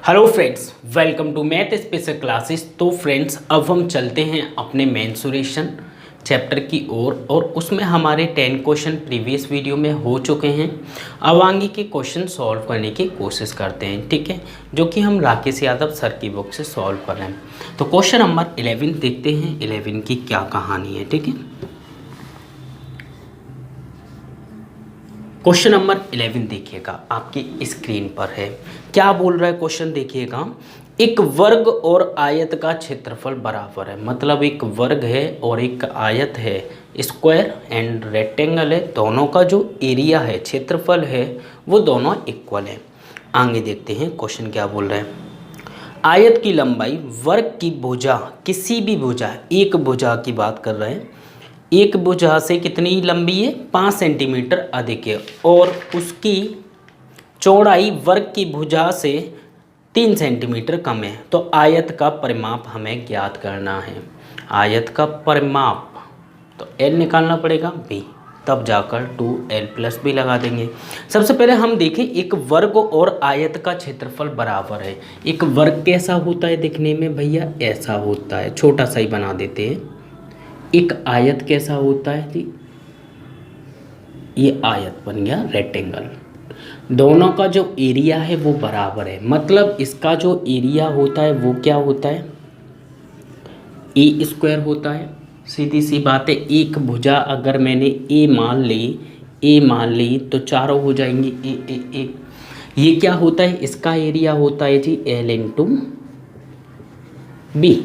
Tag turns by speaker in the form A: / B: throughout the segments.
A: Hello friends, welcome to math special classes. तो friends, अब हम चलते हैं अपने मेंसुरेशन चैप्टर की ओर और उसमें हमारे 10 क्वेश्चन प्रीवियस वीडियो में हो चुके हैं। अब आगे के क्वेश्चन सॉल्व करने की कोशिश करते हैं, ठीक है, जो कि हम राकेश यादव सर की बुक से सॉल्व कर रहे हैं। तो क्वेश्चन नंबर 11 देखते हैं 11 की क्या कहानी है, ठीक है। क्वेश्चन नंबर 11 देखिएगा, आपकी स्क्रीन पर है। क्या बोल रहा है क्वेश्चन, देखिएगा। एक वर्ग और आयत का क्षेत्रफल बराबर है, मतलब एक वर्ग है और एक आयत है, स्क्वायर एंड रेक्टेंगल है, दोनों का जो एरिया है, क्षेत्रफल है, वो दोनों इक्वल है। आगे देखते हैं क्वेश्चन क्या बोल रहे हैं। आयत की लंबाई वर्ग की भुजा, किसी भी भुजा, एक भुजा की बात कर रहे हैं, एक भुजा से कितनी लंबी है, 5 सेंटीमीटर अधिक है, और उसकी चौड़ाई वर्ग की भुजा से 3 सेंटीमीटर कम है। तो आयत का परिमाप हमें ज्ञात करना है। आयत का परिमाप, तो एल निकालना पड़ेगा बी, तब जाकर 2l + b लगा देंगे। सबसे पहले हम देखें, एक वर्ग और आयत का क्षेत्रफल बराबर है। एक वर्ग कैसा होता है दिखने में भैया, ऐसा होता है, छोटा सा ही बना देते हैं। एक आयत कैसा होता है जी, ये आयत बन गया रेक्टेंगल। दोनों का जो एरिया है वो बराबर है, मतलब इसका जो एरिया होता है वो क्या होता है, a² होता है। सीधी सी बात है, एक भुजा अगर मैंने a मान ली तो चारों हो जाएंगी a। ये क्या होता है, इसका एरिया होता है जी l × b।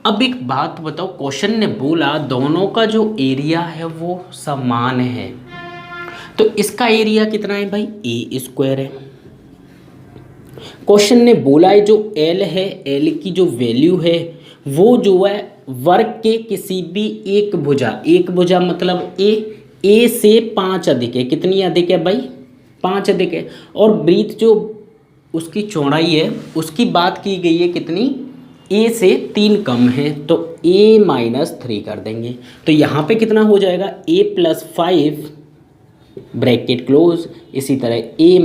A: अब एक बात बताओ, क्वेश्चन ने बोला दोनों का जो एरिया है वो समान है, तो इसका एरिया कितना है भाई, a² है। क्वेश्चन ने बोला है जो l है, l की जो वैल्यू है वो जो है वर्ग के किसी भी एक भुजा मतलब a से 5 अधिक है। कितनी अधिक है भाई, 5 अधिक है। और ब्रीथ जो उसकी चौड़ाई है उसकी बात की गई है कितनी, a से 3 कम है, तो a - 3 कर देंगे। तो यहाँ पे कितना हो जाएगा, a + 5 ब्रैकेट क्लोज, इसी तरह a -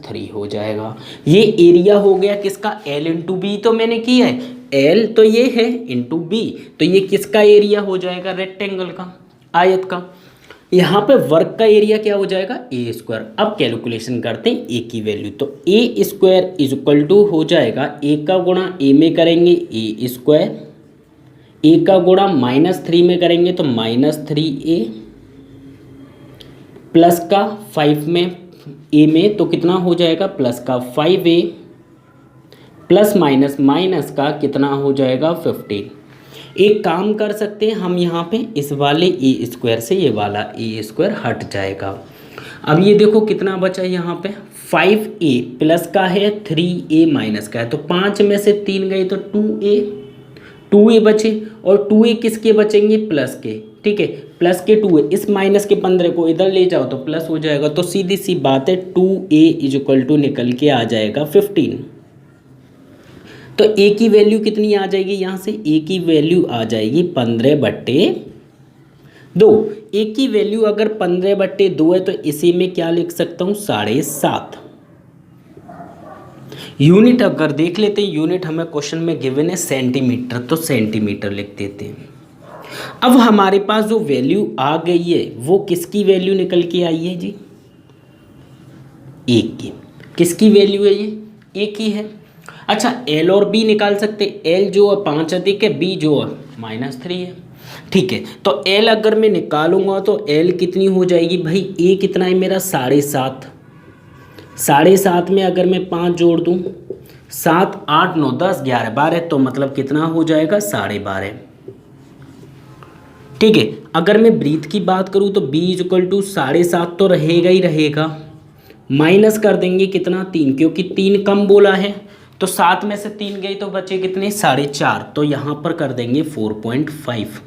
A: 3 हो जाएगा। ये एरिया हो गया किसका, l × b तो मैंने किया है, l तो ये है × b, तो ये किसका एरिया हो जाएगा, रेक्टेंगल का, आयत का। यहाँ पे वर्ग का एरिया क्या हो जाएगा, a²। अब कैलकुलेशन करते हैं a की वैल्यू, तो a² = हो जाएगा, a का गुणा a में करेंगे a², a का गुणा -3 में करेंगे तो -3a, प्लस का 5 में a में तो कितना हो जाएगा, प्लस का 5a, प्लस माइनस का कितना हो जाएगा 15। एक काम कर सकते हैं हम, यहाँ पे इस वाले a² से ये वाला a² हट जाएगा। अब ये देखो कितना बचा यहाँ पे, 5a प्लस का है, 3a माइनस का है, तो 5 में से 3 गए तो 2a बचे, और 2a किसके बचेंगे, प्लस के, ठीक है, प्लस के 2a, इस माइनस के 15 को इधर ले जाओ तो प्लस हो जाएगा। तो सीधी सी बात है 2a = निकल के आ जाएगा 15। तो a की वैल्यू कितनी आ जाएगी, यहाँ से a की वैल्यू आ जाएगी 15/2। a की वैल्यू अगर 15/2 है तो इसी में क्या लिख सकता हूँ, 7.5। यूनिट अगर देख लेते हैं, यूनिट हमें क्वेश्चन में गिवन है सेंटीमीटर, तो सेंटीमीटर लिख देते हैं। अब हमारे पास जो वैल्यू आ गई है वो किसकी वैल्यू निकल के आई है जी, a की। किसकी वैल्यू है ये, a की है। अच्छा, l और b निकाल सकते, l जो है 5 अधिक है, b जो है -3 है, ठीक है। तो l अगर मैं निकालूंगा तो l कितनी हो जाएगी भाई, a कितना है मेरा 7.5, 7.5 में अगर मैं 5 जोड़ दूं, 7, 8, 9, 10, 11, 12, तो मतलब कितना हो जाएगा 12.5, ठीक है। अगर मैं ब्रीथ की बात करूं तो b = 7.5 तो रहेगा ही रहेगा, माइनस कर देंगे कितना, 3, क्योंकि 3 कम बोला है, तो 7 में से 3 गए तो बचे कितने, 4.5, तो यहाँ पर कर देंगे 4.5।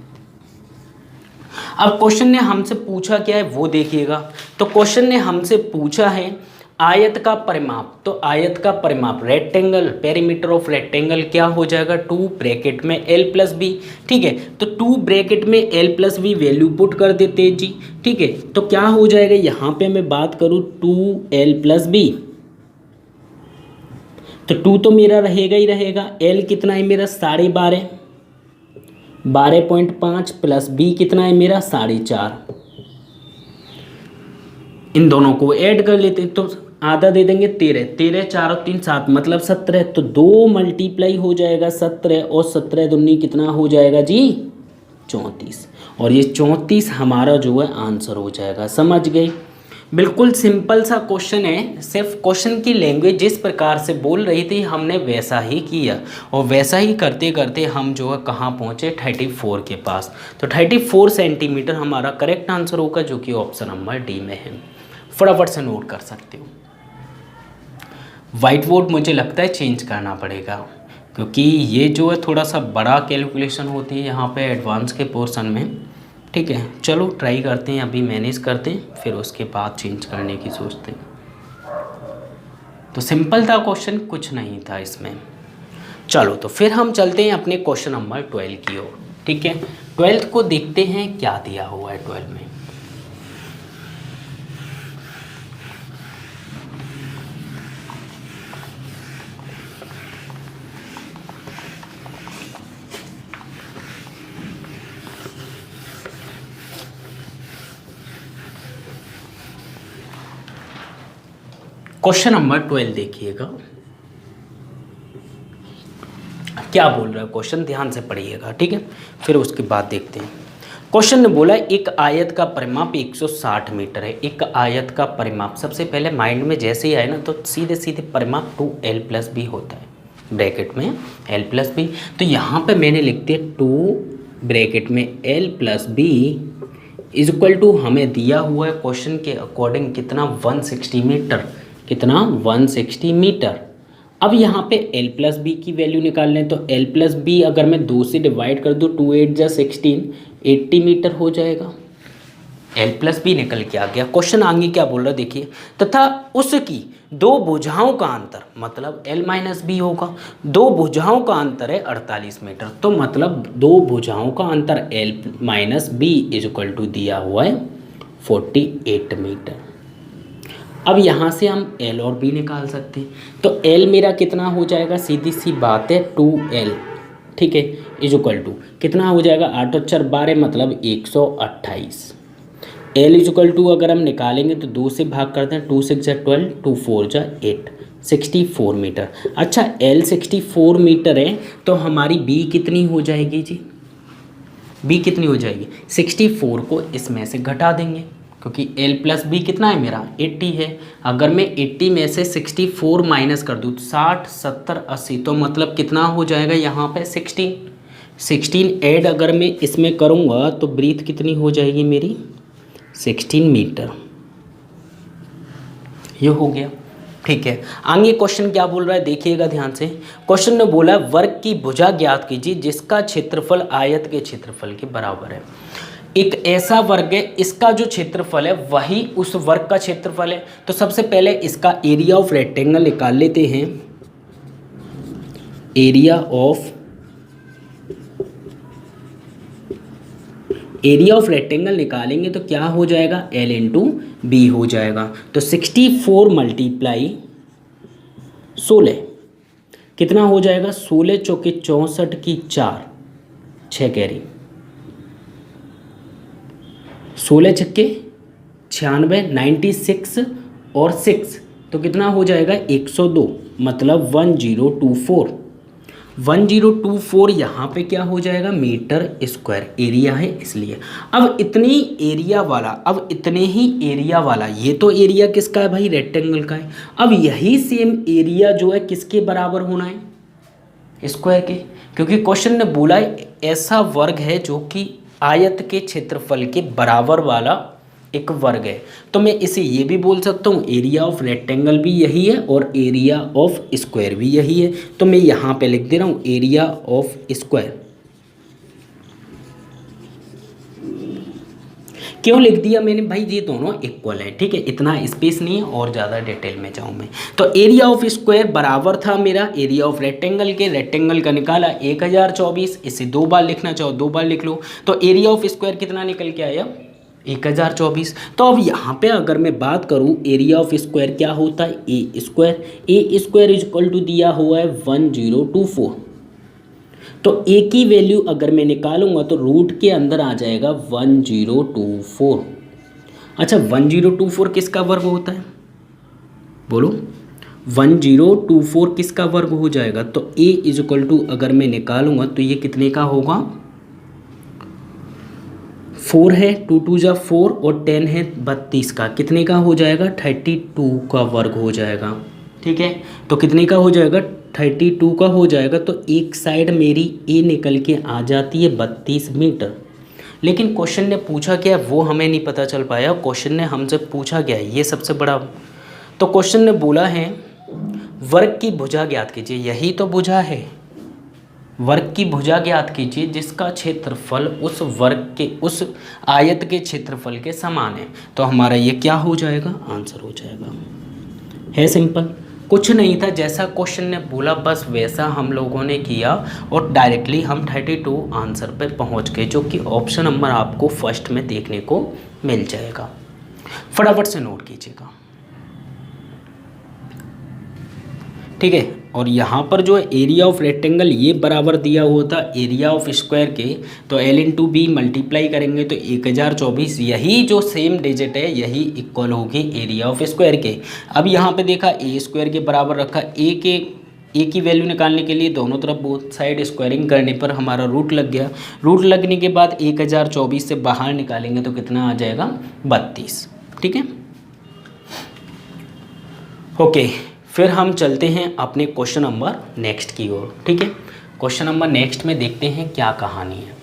A: अब क्वेश्चन ने हमसे पूछा क्या है वो देखिएगा। तो क्वेश्चन ने हमसे पूछा है आयत का परिमाप, तो आयत का परिमाप रेक्टेंगल, पेरीमीटर ऑफ रेक्टेंगल क्या हो जाएगा, 2 ब्रैकेट में l + b, ठीक है। तो 2 ब्रैकेट में l + b वैल्यू पुट कर देते हैं जी, ठीक है। तो क्या हो जाएगा, यहाँ पे मैं बात करूँ 2l + b, तो 2 तो मेरा रहेगा ही रहेगा। एल कितना है मेरा 12.5, 12.5 प्लस बी कितना है मेरा 4.5। इन दोनों को ऐड कर लेते हैं तो आधा दे देंगे 13, 13 4 और 3 7 मतलब 17। तो 2 मल्टीप्लाई हो जाएगा 17 और 17 दूनी कितना हो जाएगा जी 34। और ये 34 हमारा जो है आंसर हो जाएगा। समझ गए? बिल्कुल सिंपल सा क्वेश्चन है। सिर्फ क्वेश्चन की लैंग्वेज जिस प्रकार से बोल रही थी हमने वैसा ही किया, और वैसा ही करते करते हम जो है कहाँ पहुँचे 34 के पास। तो 34 सेंटीमीटर हमारा करेक्ट आंसर होगा, जो कि ऑप्शन नंबर डी में है। फटाफट से नोट कर सकते हो। वाइट बोर्ड मुझे लगता है चेंज करना पड़ेगा, क्योंकि ये जो है थोड़ा सा बड़ा कैलकुलेशन होती है यहाँ पे एडवांस के पोर्शन में। ठीक है, चलो ट्राई करते हैं, अभी मैनेज करते हैं, फिर उसके बाद चेंज करने की सोचते हैं। तो सिंपल था क्वेश्चन, कुछ नहीं था इसमें। चलो तो फिर हम चलते हैं अपने क्वेश्चन नंबर 12 की ओर। ठीक है, 12th को देखते हैं क्या दिया हुआ है 12 में। क्वेश्चन नंबर 12 देखिएगा क्या बोल रहा है क्वेश्चन, ध्यान से पढ़िएगा। ठीक है, फिर उसके बाद देखते हैं। क्वेश्चन ने बोला एक आयत का परिमाप 160 मीटर है। एक आयत का परिमाप, सबसे पहले माइंड में जैसे ही आए ना तो सीधे सीधे परिमाप 2l + b होता है, ब्रैकेट में l + b। तो यहाँ पे मैंने लिख दिया 2 ब्रैकेट में l + b इक्वल टू, हमें दिया हुआ है क्वेश्चन के अकॉर्डिंग कितना 160 मीटर, कितना 160 मीटर। अब यहाँ पे l + b की वैल्यू निकाल लें तो l + b अगर मैं 2 से डिवाइड कर दूँ 2 8 जा 16, 80 मीटर हो जाएगा। l + b निकल के आ गया। क्वेश्चन आगे क्या बोल रहा है देखिए, तथा उसकी दो भुजाओं का अंतर, मतलब l - b होगा। दो भुजाओं का अंतर है 48 मीटर, तो मतलब दो भुजाओं का अंतर l - b इक्वल टू दिया हुआ है 48 मीटर। अब यहाँ से हम L और B निकाल सकते हैं। तो L मेरा कितना हो जाएगा, सीधी सी बात है 2L, ठीक है, इक्वल टू कितना हो जाएगा 8 और 4 12 मतलब 128। L इक्वल टू अगर हम निकालेंगे तो 2 से भाग करते हैं, 2 6 जा 12, 2 4 जा 8, 64 मीटर। अच्छा L 64 मीटर है तो हमारी B कितनी हो जाएगी जी, B कितनी हो जाएगी 64 को इसमें से घटा देंगे, क्योंकि L + B कितना है मेरा 80 है। अगर मैं 80 में से 64 माइनस कर दूँ 60 70 80, तो मतलब कितना हो जाएगा यहाँ पे 16 ऐड अगर मैं इसमें करूँगा तो ब्रीथ कितनी हो जाएगी मेरी 16 मीटर। ये हो गया। ठीक है, आगे क्वेश्चन क्या बोल रहा है देखिएगा ध्यान से। क्वेश्चन ने बोला वर्ग की भुजा ज्ञात कीजिए जिसका क्षेत्रफल आयत के क्षेत्रफल के बराबर है। एक ऐसा वर्ग है, इसका जो क्षेत्रफल है वही उस वर्ग का क्षेत्रफल है। तो सबसे पहले इसका एरिया ऑफ रेक्टेंगल निकाल लेते हैं। एरिया ऑफ रेक्टेंगल निकालेंगे तो क्या हो जाएगा L × B हो जाएगा। तो 64 × 16 कितना हो जाएगा 16 चौके 64 की 4 6 कैरी, 16 छक्के 96 96 और 6 तो कितना हो जाएगा 102 मतलब 1024 यहाँ पे क्या हो जाएगा मीटर स्क्वायर, एरिया है इसलिए। अब इतने ही एरिया वाला ये तो एरिया किसका है भाई रेक्टेंगल का है। अब यही सेम एरिया जो है किसके बराबर होना है स्क्वायर के, क्योंकि क्वेश्चन ने बोला ऐसा वर्ग है जो कि आयत के क्षेत्रफल के बराबर वाला एक वर्ग है। तो मैं इसे ये भी बोल सकता हूँ एरिया ऑफ रेक्टेंगल भी यही है और एरिया ऑफ स्क्वायर भी यही है। तो मैं यहाँ पे लिख दे रहा हूँ एरिया ऑफ स्क्वायर। क्यों लिख दिया मैंने भाई, ये दोनों इक्वल है, ठीक है, इतना स्पेस नहीं है और ज़्यादा डिटेल में जाऊँ मैं। तो एरिया ऑफ स्क्वायर बराबर था मेरा एरिया ऑफ रेक्टेंगल के, रेक्टेंगल का निकाला 1024, इसे 2 बार लिखना चाहो 2 बार लिख लो। तो एरिया ऑफ स्क्वायर कितना निकल के आया 1024। तो अब यहाँ पे अगर मैं बात करूँ एरिया ऑफ स्क्वायर क्या होता है, ए स्क्वायर इज इक्वल टू दिया हुआ है 1024। तो ए की वैल्यू अगर मैं निकालूंगा तो रूट के अंदर आ जाएगा 1024। अच्छा 1024 किसका वर्ग होता है, बोलो 1024 किसका वर्ग हो जाएगा। तो ए इज इक्वल टू अगर मैं निकालूंगा तो ये कितने का होगा, 4 है, 2 2 जा 4 और 10 है 32 का, कितने का हो जाएगा 32 का वर्ग हो जाएगा। ठीक है, तो कितने का हो जाएगा 32 का हो जाएगा। तो एक साइड मेरी ए निकल के आ जाती है 32 मीटर। लेकिन क्वेश्चन ने पूछा क्या वो हमें नहीं पता चल पाया। क्वेश्चन ने हमसे पूछा क्या है, ये सबसे बड़ा। तो क्वेश्चन ने बोला है वर्ग की भुजा ज्ञात कीजिए, यही तो भुजा है। वर्ग की भुजा ज्ञात कीजिए जिसका क्षेत्रफल उस वर्ग के उस आयत के क्षेत्रफल के समान है। तो हमारा ये क्या हो जाएगा, आंसर हो जाएगा। है सिंपल, कुछ नहीं था, जैसा क्वेश्चन ने बोला बस वैसा हम लोगों ने किया और डायरेक्टली हम 32 आंसर पे पहुंच गए, जो कि ऑप्शन नंबर आपको फर्स्ट में देखने को मिल जाएगा। फटाफट से नोट कीजिएगा। ठीक है, और यहाँ पर जो एरिया ऑफ रेक्टेंगल ये बराबर दिया हुआ था एरिया ऑफ स्क्वायर के, तो L इंटू बी मल्टीप्लाई करेंगे तो 1024, यही जो सेम डिजिट है यही इक्वल होगी एरिया ऑफ स्क्वायर के। अब यहाँ पे देखा ए स्क्वायर के बराबर रखा, ए की वैल्यू निकालने के लिए दोनों तरफ बोथ साइड स्क्वायरिंग करने पर हमारा रूट लग गया। रूट लगने के बाद 1024 से बाहर निकालेंगे तो कितना आ जाएगा 32। ठीक है, ओके, फिर हम चलते हैं अपने क्वेश्चन नंबर नेक्स्ट की ओर। ठीक है, क्वेश्चन नंबर नेक्स्ट में देखते हैं क्या कहानी है।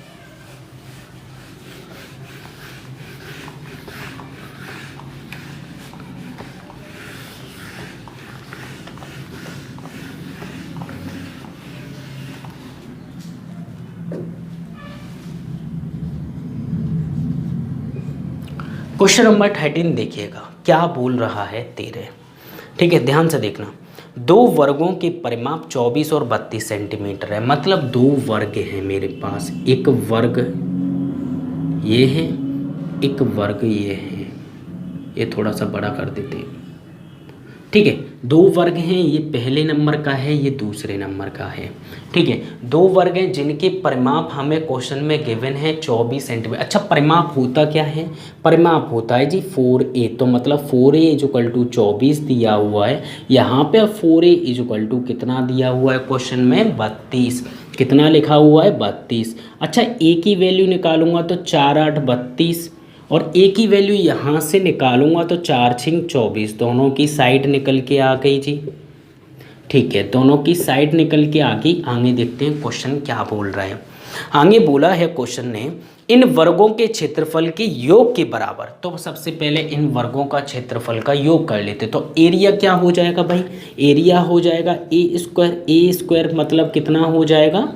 A: क्वेश्चन नंबर 13 देखिएगा क्या बोल रहा है 13। ठीक है, ध्यान से देखना। दो वर्गों के परिमाप 24 और 32 सेंटीमीटर है। मतलब दो वर्ग हैं मेरे पास, एक वर्ग ये है, एक वर्ग ये है। ये थोड़ा सा बड़ा कर देते हैं। ठीक है, दो वर्ग हैं, ये पहले नंबर का है, ये दूसरे नंबर का है। ठीक है, दो वर्ग हैं जिनके परिमाप हमें क्वेश्चन में गिवन है 24 सेंटीमीटर। अच्छा, परिमाप होता क्या है, परिमाप होता है जी 4a। तो मतलब 4a इज इक्वल टू 24 दिया हुआ है यहाँ पे। 4a इज इक्वल टू कितना दिया हुआ है क्वेश्चन में 32। कितना लिखा हुआ है 32। अच्छा, a की वैल्यू निकालूंगा तो 4 8 32 और ए की वैल्यू यहाँ से निकालूंगा तो 4 6 24। दोनों की साइड निकल के आ गई जी। ठीक है, दोनों की साइड निकल के आ गई। आगे देखते हैं क्वेश्चन क्या बोल रहा है। आगे बोला है क्वेश्चन ने इन वर्गों के क्षेत्रफल के योग के बराबर। तो सबसे पहले इन वर्गों का क्षेत्रफल का योग कर लेते। तो एरिया क्या हो जाएगा भाई, एरिया हो जाएगा ए स्क्वायर मतलब कितना हो जाएगा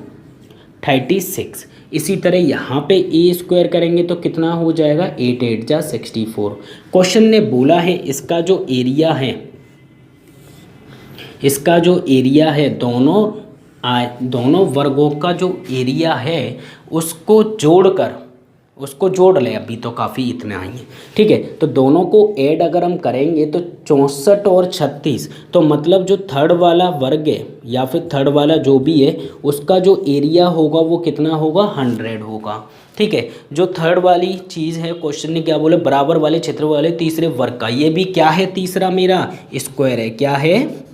A: 36। इसी तरह यहाँ पे ए स्क्वायर करेंगे तो कितना हो जाएगा 8 8 जा 64। क्वेश्चन ने बोला है इसका जो एरिया है, इसका जो एरिया है दोनों वर्गों का जो एरिया है उसको जोड़ ले। अभी तो काफ़ी इतना ही है। ठीक है, तो दोनों को ऐड अगर हम करेंगे तो 64 और 36। तो मतलब जो थर्ड वाला वर्ग है या फिर थर्ड वाला जो भी है उसका जो एरिया होगा वो कितना होगा 100 होगा। ठीक है, जो थर्ड वाली चीज़ है क्वेश्चन ने क्या बोला, बराबर वाले क्षेत्र वाले तीसरे वर्ग का, ये भी क्या है तीसरा मेरा स्क्वायर है। क्या है,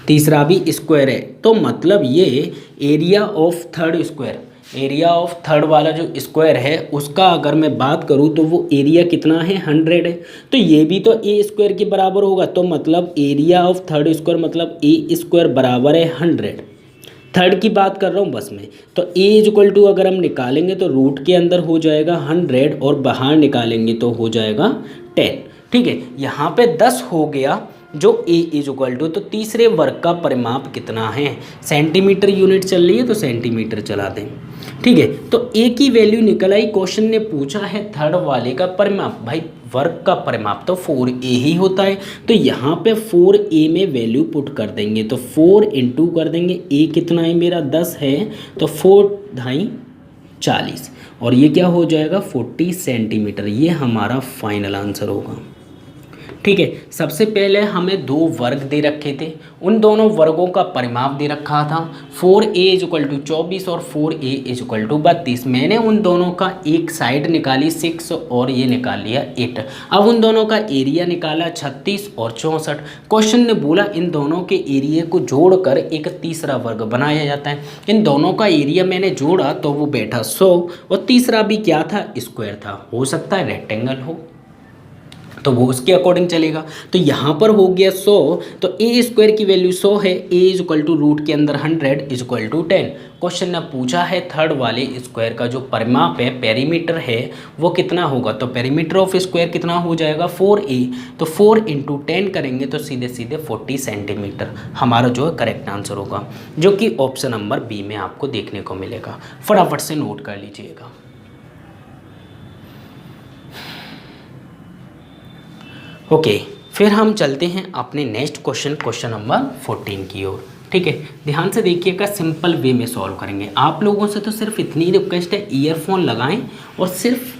A: तीसरा भी स्क्वायर है। तो मतलब ये area of third square, area of third वाला जो स्क्वायर है उसका अगर मैं बात करूँ तो वो एरिया कितना है 100 है। तो ये भी तो ए स्क्वायर के बराबर होगा। तो मतलब एरिया ऑफ थर्ड स्क्वायर मतलब ए स्क्वायर बराबर है 100। थर्ड की बात कर रहा हूँ बस में। तो ए इज इक्वल टू अगर हम निकालेंगे तो रूट के अंदर हो जाएगा 100 और बाहर निकालेंगे तो हो जाएगा 10। ठीक है, यहाँ पे 10 हो गया जो ए इज इक्वल टू। तो तीसरे वर्ग का परिमाप कितना है, सेंटीमीटर यूनिट चल रही है तो सेंटीमीटर चला दें। ठीक है, तो ए की वैल्यू निकल आई। क्वेश्चन ने पूछा है थर्ड वाले का परिमाप। भाई वर्ग का परिमाप तो 4a ही होता है। तो यहाँ पे 4a में वैल्यू पुट कर देंगे तो 4 इंटू कर देंगे। a कितना है मेरा 10 है तो 4 ढाई 40। और ये क्या हो जाएगा 40 सेंटीमीटर। ये हमारा फाइनल आंसर होगा। ठीक है, सबसे पहले हमें दो वर्ग दे रखे थे, उन दोनों वर्गों का परिमाप दे रखा था 4a = 24 और 4a = 32। मैंने उन दोनों का एक साइड निकाली 6 और ये निकाल लिया 8। अब उन दोनों का एरिया निकाला 36 और 64। क्वेश्चन ने बोला इन दोनों के एरिया को जोड़कर एक तीसरा वर्ग बनाया जाता है। इन दोनों का एरिया मैंने जोड़ा तो वो बैठा 100 और तीसरा भी क्या था, स्क्वायर था। हो सकता है रेक्टेंगल हो तो वो उसके अकॉर्डिंग चलेगा। तो यहाँ पर हो गया 100, तो ए स्क्वायर की वैल्यू 100 है। ए = रूट के अंदर 100 = 10। क्वेश्चन ने पूछा है थर्ड वाले स्क्वायर का जो परिमाप है, पेरीमीटर है, वो कितना होगा। तो पेरीमीटर ऑफ स्क्वायर कितना हो जाएगा 4a। तो 4 × 10 करेंगे तो सीधे सीधे 40 सेंटीमीटर हमारा जो है करेक्ट आंसर होगा, जो कि ऑप्शन नंबर बी में आपको देखने को मिलेगा। फटाफट से नोट कर लीजिएगा। ओके, फिर हम चलते हैं अपने नेक्स्ट क्वेश्चन नंबर 14 की ओर। ठीक है, ध्यान से देखिएगा, सिंपल वे में सॉल्व करेंगे। आप लोगों से तो सिर्फ इतनी रिक्वेस्ट है, ईयरफोन लगाएं और सिर्फ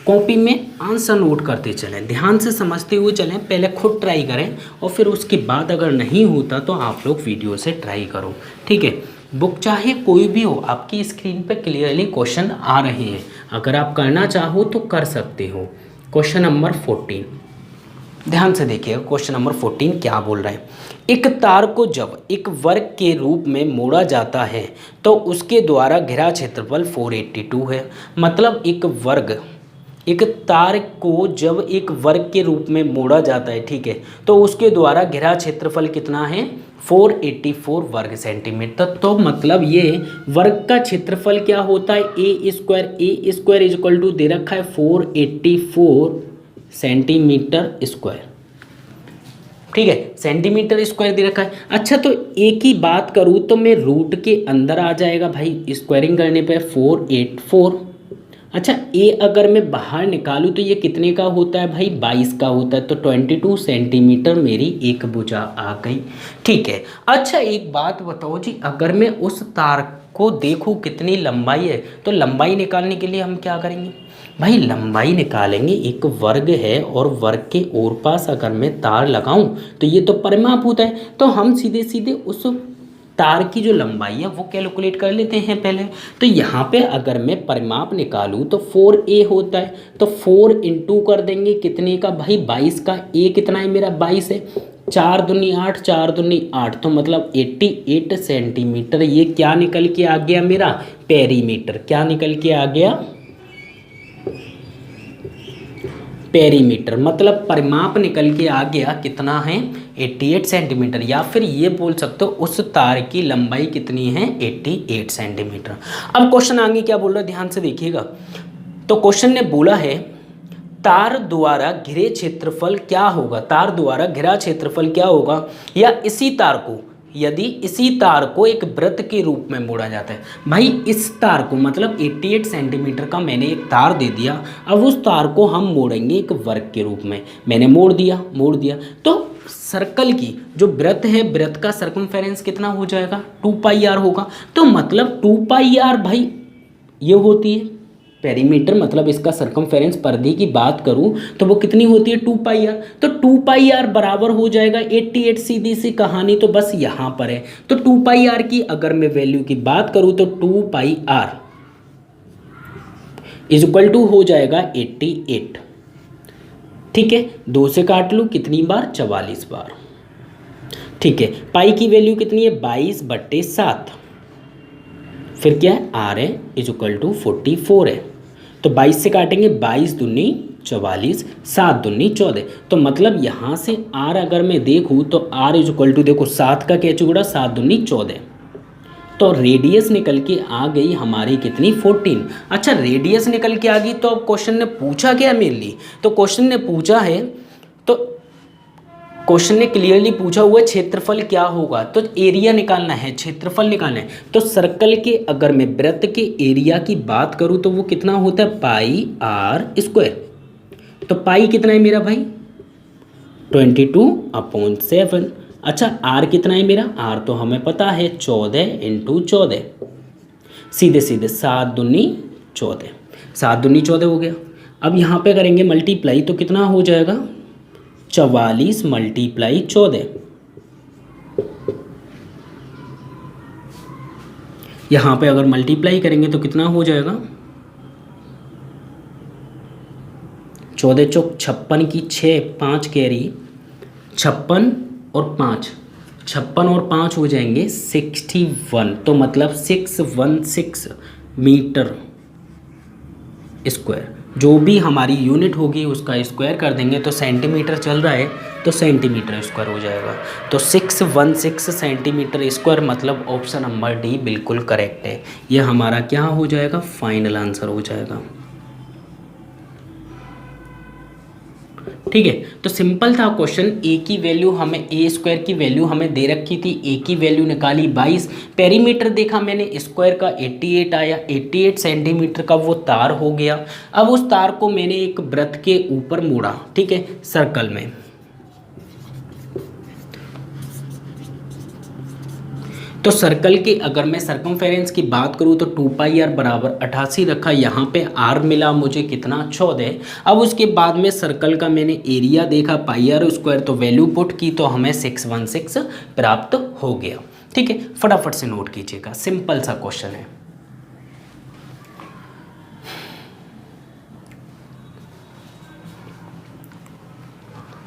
A: कॉपी में आंसर नोट करते चलें, ध्यान से समझते हुए चलें। पहले खुद ट्राई करें और फिर उसके बाद अगर नहीं होता तो आप लोग वीडियो से ट्राई करो। ठीक है, बुक चाहे कोई भी हो, आपकी स्क्रीन पे क्लियरली क्वेश्चन आ रहे हैं, अगर आप करना चाहो तो कर सकते हो। क्वेश्चन नंबर 14, ध्यान से देखिएगा। क्वेश्चन नंबर 14 क्या बोल रहा है, एक तार को जब एक वर्ग के रूप में मोड़ा जाता है तो उसके द्वारा घिरा क्षेत्रफल 482 है। मतलब एक तार को जब एक वर्ग के रूप में मोड़ा जाता है, ठीक है, तो उसके द्वारा घिरा क्षेत्रफल कितना है 484 वर्ग सेंटीमीटर। तो मतलब ये वर्ग का क्षेत्रफल क्या होता है, ए स्क्वायर = दे रखा है 484 सेंटीमीटर स्क्वायर। ठीक है, सेंटीमीटर स्क्वायर दे रखा है। अच्छा, तो एक ही बात करूँ तो मैं रूट के अंदर आ जाएगा भाई, स्क्वायरिंग करने पे 484। अच्छा, ए अगर मैं बाहर निकालूँ तो ये कितने का होता है भाई, 22 का होता है। तो 22 सेंटीमीटर मेरी एक भुजा आ गई। ठीक है, अच्छा एक बात बताओ जी, अगर मैं उस तार को देखूँ कितनी लंबाई है, तो लंबाई निकालने के लिए हम क्या करेंगे भाई, लंबाई निकालेंगे। एक वर्ग है और वर्ग के और पास अगर मैं तार लगाऊं तो ये तो परिमाप होता है, तो हम सीधे सीधे उस तार की जो लंबाई है वो कैलकुलेट कर लेते हैं पहले। तो यहाँ पे अगर मैं परिमाप निकालूं तो 4a होता है, तो 4 × कर देंगे कितने का भाई 22 का। a कितना है मेरा 22 है, 4 दूनी 8, 4 दूनी 8, तो मतलब 88 सेंटीमीटर। ये क्या निकल के आ गया मेरा पेरीमीटर, क्या निकल के आ गया पेरीमीटर, मतलब परिमाप निकल के आ गया कितना है 88 सेंटीमीटर। या फिर ये बोल सकते हो उस तार की लंबाई कितनी है 88 सेंटीमीटर। अब क्वेश्चन आगे क्या बोल रहा है, ध्यान से देखिएगा। तो क्वेश्चन ने बोला है तार द्वारा घिरे क्षेत्रफल क्या होगा, तार द्वारा घिरा क्षेत्रफल क्या होगा, या इसी तार को, यदि इसी तार को एक वृत्त के रूप में मोड़ा जाता है। भाई इस तार को मतलब 88 सेंटीमीटर का मैंने एक तार दे दिया, अब उस तार को हम मोड़ेंगे एक वर्ग के रूप में। मैंने मोड़ दिया तो सर्कल की जो वृत्त है, वृत्त का सर्कमफेरेंस कितना हो जाएगा 2πr होगा। तो मतलब 2πr भाई ये होती है पेरीमीटर, मतलब इसका सर्कमफेरेंस पर्दे की बात करूं तो वो कितनी होती है 2πr। तो 2πr बराबर हो जाएगा 88। सीधी सी कहानी तो बस यहाँ पर है। तो 2πr की अगर मैं वैल्यू की बात करूं तो 2πr = हो जाएगा 88। ठीक है, 2 से काट लूँ कितनी बार 44 बार। ठीक है, पाई की वैल्यू कितनी है 22/7, फिर क्या है r है = 44 है। तो 22 से काटेंगे 22 दूनी 44, 7 दूनी 14। तो मतलब यहाँ से r अगर मैं देखूँ तो r = देखो 7 का क्या चुगड़ा 7 दूनी 14, तो रेडियस निकल के आ गई हमारी कितनी 14। अच्छा, रेडियस निकल के आ गई तो अब क्वेश्चन ने पूछा क्या मेरे लिए, तो क्वेश्चन ने पूछा है, तो क्वेश्चन ने क्लियरली पूछा हुआ क्षेत्रफल क्या होगा, तो एरिया निकालना है, क्षेत्रफल निकालना है। तो सर्कल के अगर मैं वृत्त के एरिया की बात करूं तो वो कितना होता है πr²। तो पाई कितना है मेरा भाई 22/7। अच्छा, r कितना है मेरा, r तो हमें पता है 14 × 14, सीधे सीधे 7 दूनी 14। 7 दूनी 14 हो गया। अब यहाँ पे करेंगे मल्टीप्लाई तो कितना हो जाएगा 44 मल्टीप्लाई 14। यहाँ पे अगर मल्टीप्लाई करेंगे तो कितना हो जाएगा 14 चौक 56 की 6 5 कैरी 56 और 5 हो जाएंगे 61। तो मतलब 616 मीटर स्क्वायर। जो भी हमारी यूनिट होगी उसका स्क्वायर कर देंगे तो सेंटीमीटर चल रहा है तो सेंटीमीटर स्क्वायर हो जाएगा। तो 616 सेंटीमीटर स्क्वायर मतलब ऑप्शन नंबर डी बिल्कुल करेक्ट है। ये हमारा क्या हो जाएगा फाइनल आंसर हो जाएगा। ठीक है, तो सिंपल था क्वेश्चन। ए की वैल्यू हमें ए स्क्वायर की वैल्यू हमें दे रखी थी, ए की वैल्यू निकाली 22, पेरीमीटर देखा मैंने स्क्वायर का 88 आया, 88 सेंटीमीटर का वो तार हो गया। अब उस तार को मैंने एक वृत्त के ऊपर मोड़ा, ठीक है, सर्कल में। तो सर्कल के अगर मैं सर्कमफेरेंस की बात करूँ तो 2πr बराबर 88 रखा, यहाँ पे r मिला मुझे कितना 14। अब उसके बाद में सर्कल का मैंने एरिया देखा πr स्क्वायर, तो वैल्यू पुट की तो हमें 616 प्राप्त हो गया। ठीक है, फटाफट से नोट कीजिएगा, सिंपल सा क्वेश्चन है।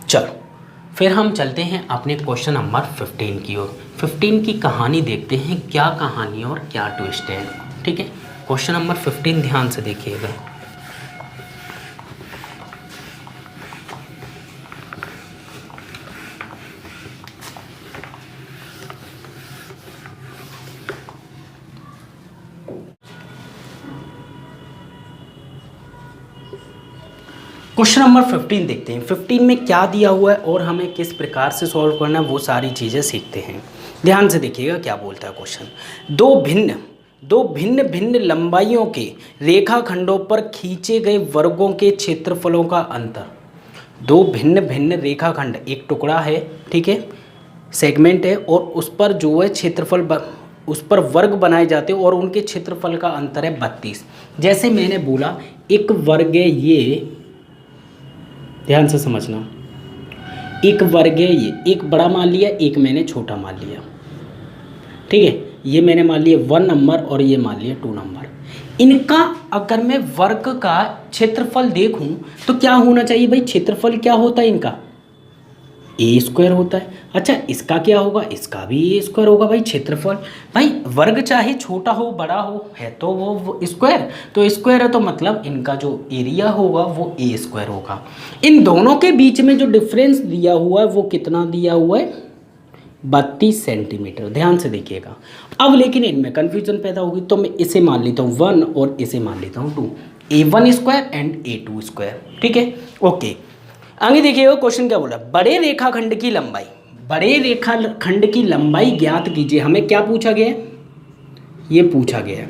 A: चलो फिर हम चलते हैं अपने क्वेश्चन नंबर 15 की ओर। 15 की कहानी देखते हैं, क्या कहानी और क्या ट्विस्ट है। ठीक है, क्वेश्चन नंबर 15 ध्यान से देखिएगा। क्वेश्चन नंबर 15 देखते हैं। 15 में क्या दिया हुआ है और हमें किस प्रकार से सॉल्व करना है वो सारी चीज़ें सीखते हैं। ध्यान से देखिएगा क्या बोलता है क्वेश्चन। दो भिन्न भिन्न लंबाइयों के रेखाखंडों पर खींचे गए वर्गों के क्षेत्रफलों का अंतर। दो भिन्न भिन्न रेखाखंड, एक टुकड़ा है, ठीक है, सेगमेंट है, और उस पर जो है क्षेत्रफल उस पर वर्ग बनाए जाते हैं और उनके क्षेत्रफल का अंतर है 32। जैसे मैंने बोला एक वर्ग है ये, ध्यान से समझना, एक वर्ग है ये, एक बड़ा मान लिया, एक मैंने छोटा मान लिया। ठीक है, ये मैंने मान लिया 1 नंबर और ये मान लिया 2 नंबर। इनका अगर मैं वर्ग का क्षेत्रफल देखूं तो क्या होना चाहिए भाई, क्षेत्रफल क्या होता है इनका ए स्क्वायर होता है। अच्छा, इसका क्या होगा, इसका भी ए स्क्वायर होगा भाई क्षेत्रफल। भाई वर्ग चाहे छोटा हो बड़ा हो, है तो वो स्क्वायर, तो स्क्वायर है तो मतलब इनका जो एरिया होगा वो ए स्क्वायर होगा। इन दोनों के बीच में जो डिफरेंस दिया हुआ है वो कितना दिया हुआ है 32 सेंटीमीटर। ध्यान से देखिएगा। अब लेकिन इनमें कन्फ्यूजन पैदा होगी, तो मैं इसे मान लेता हूँ 1 और इसे मान लेता हूँ 2, A1 square and A2 square. ठीक है, ओके। आगे देखिएगा क्वेश्चन क्या बोला, बड़े रेखाखंड की लंबाई ज्ञात कीजिए। हमें क्या पूछा गया है, ये पूछा गया है।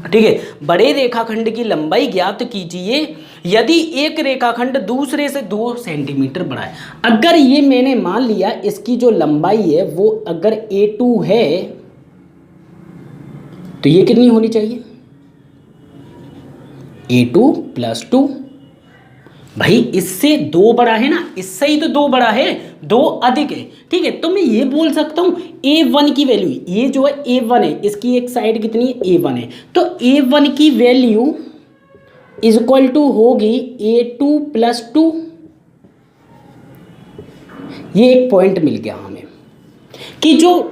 A: ठीक है, बड़े रेखाखंड की लंबाई ज्ञात कीजिए यदि एक रेखाखंड दूसरे से 2 सेंटीमीटर बड़ा है। अगर ये मैंने मान लिया इसकी जो लंबाई है वो अगर A2 है तो ये कितनी होनी चाहिए A2 + 2। भाई इससे 2 बड़ा है ना, इससे ही तो 2 बड़ा है, 2 अधिक है। ठीक है, तो मैं ये बोल सकता हूँ A1 की वैल्यू, ये जो है A1 है, इसकी एक साइड कितनी है A1 है, तो A1 की वैल्यू = होगी A2 + 2। ये एक पॉइंट मिल गया हमें कि जो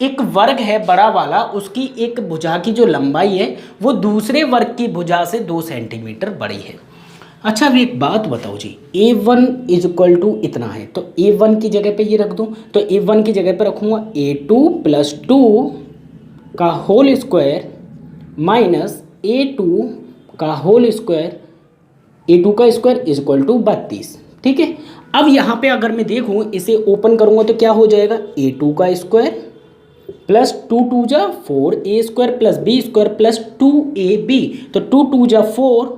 A: एक वर्ग है बड़ा वाला, उसकी एक भुजा की जो लंबाई है वो दूसरे वर्ग की भुजा से 2 सेंटीमीटर बड़ी है। अच्छा, अब एक बात बताओ जी, A1 = इतना है, तो A1 की जगह पे ये रख दूं, तो A1 की जगह पे रखूँगा A2 + 2 का होल स्क्वायर माइनस A2 का होल स्क्वायर, A2 का स्क्वायर = 32। ठीक है, अब यहाँ पे अगर मैं देखूँ, इसे ओपन करूँगा तो क्या हो जाएगा, A2 का स्क्वायर प्लस 2 2 जा 4 A square plus B square plus 2AB, तो 2 2 जा 4,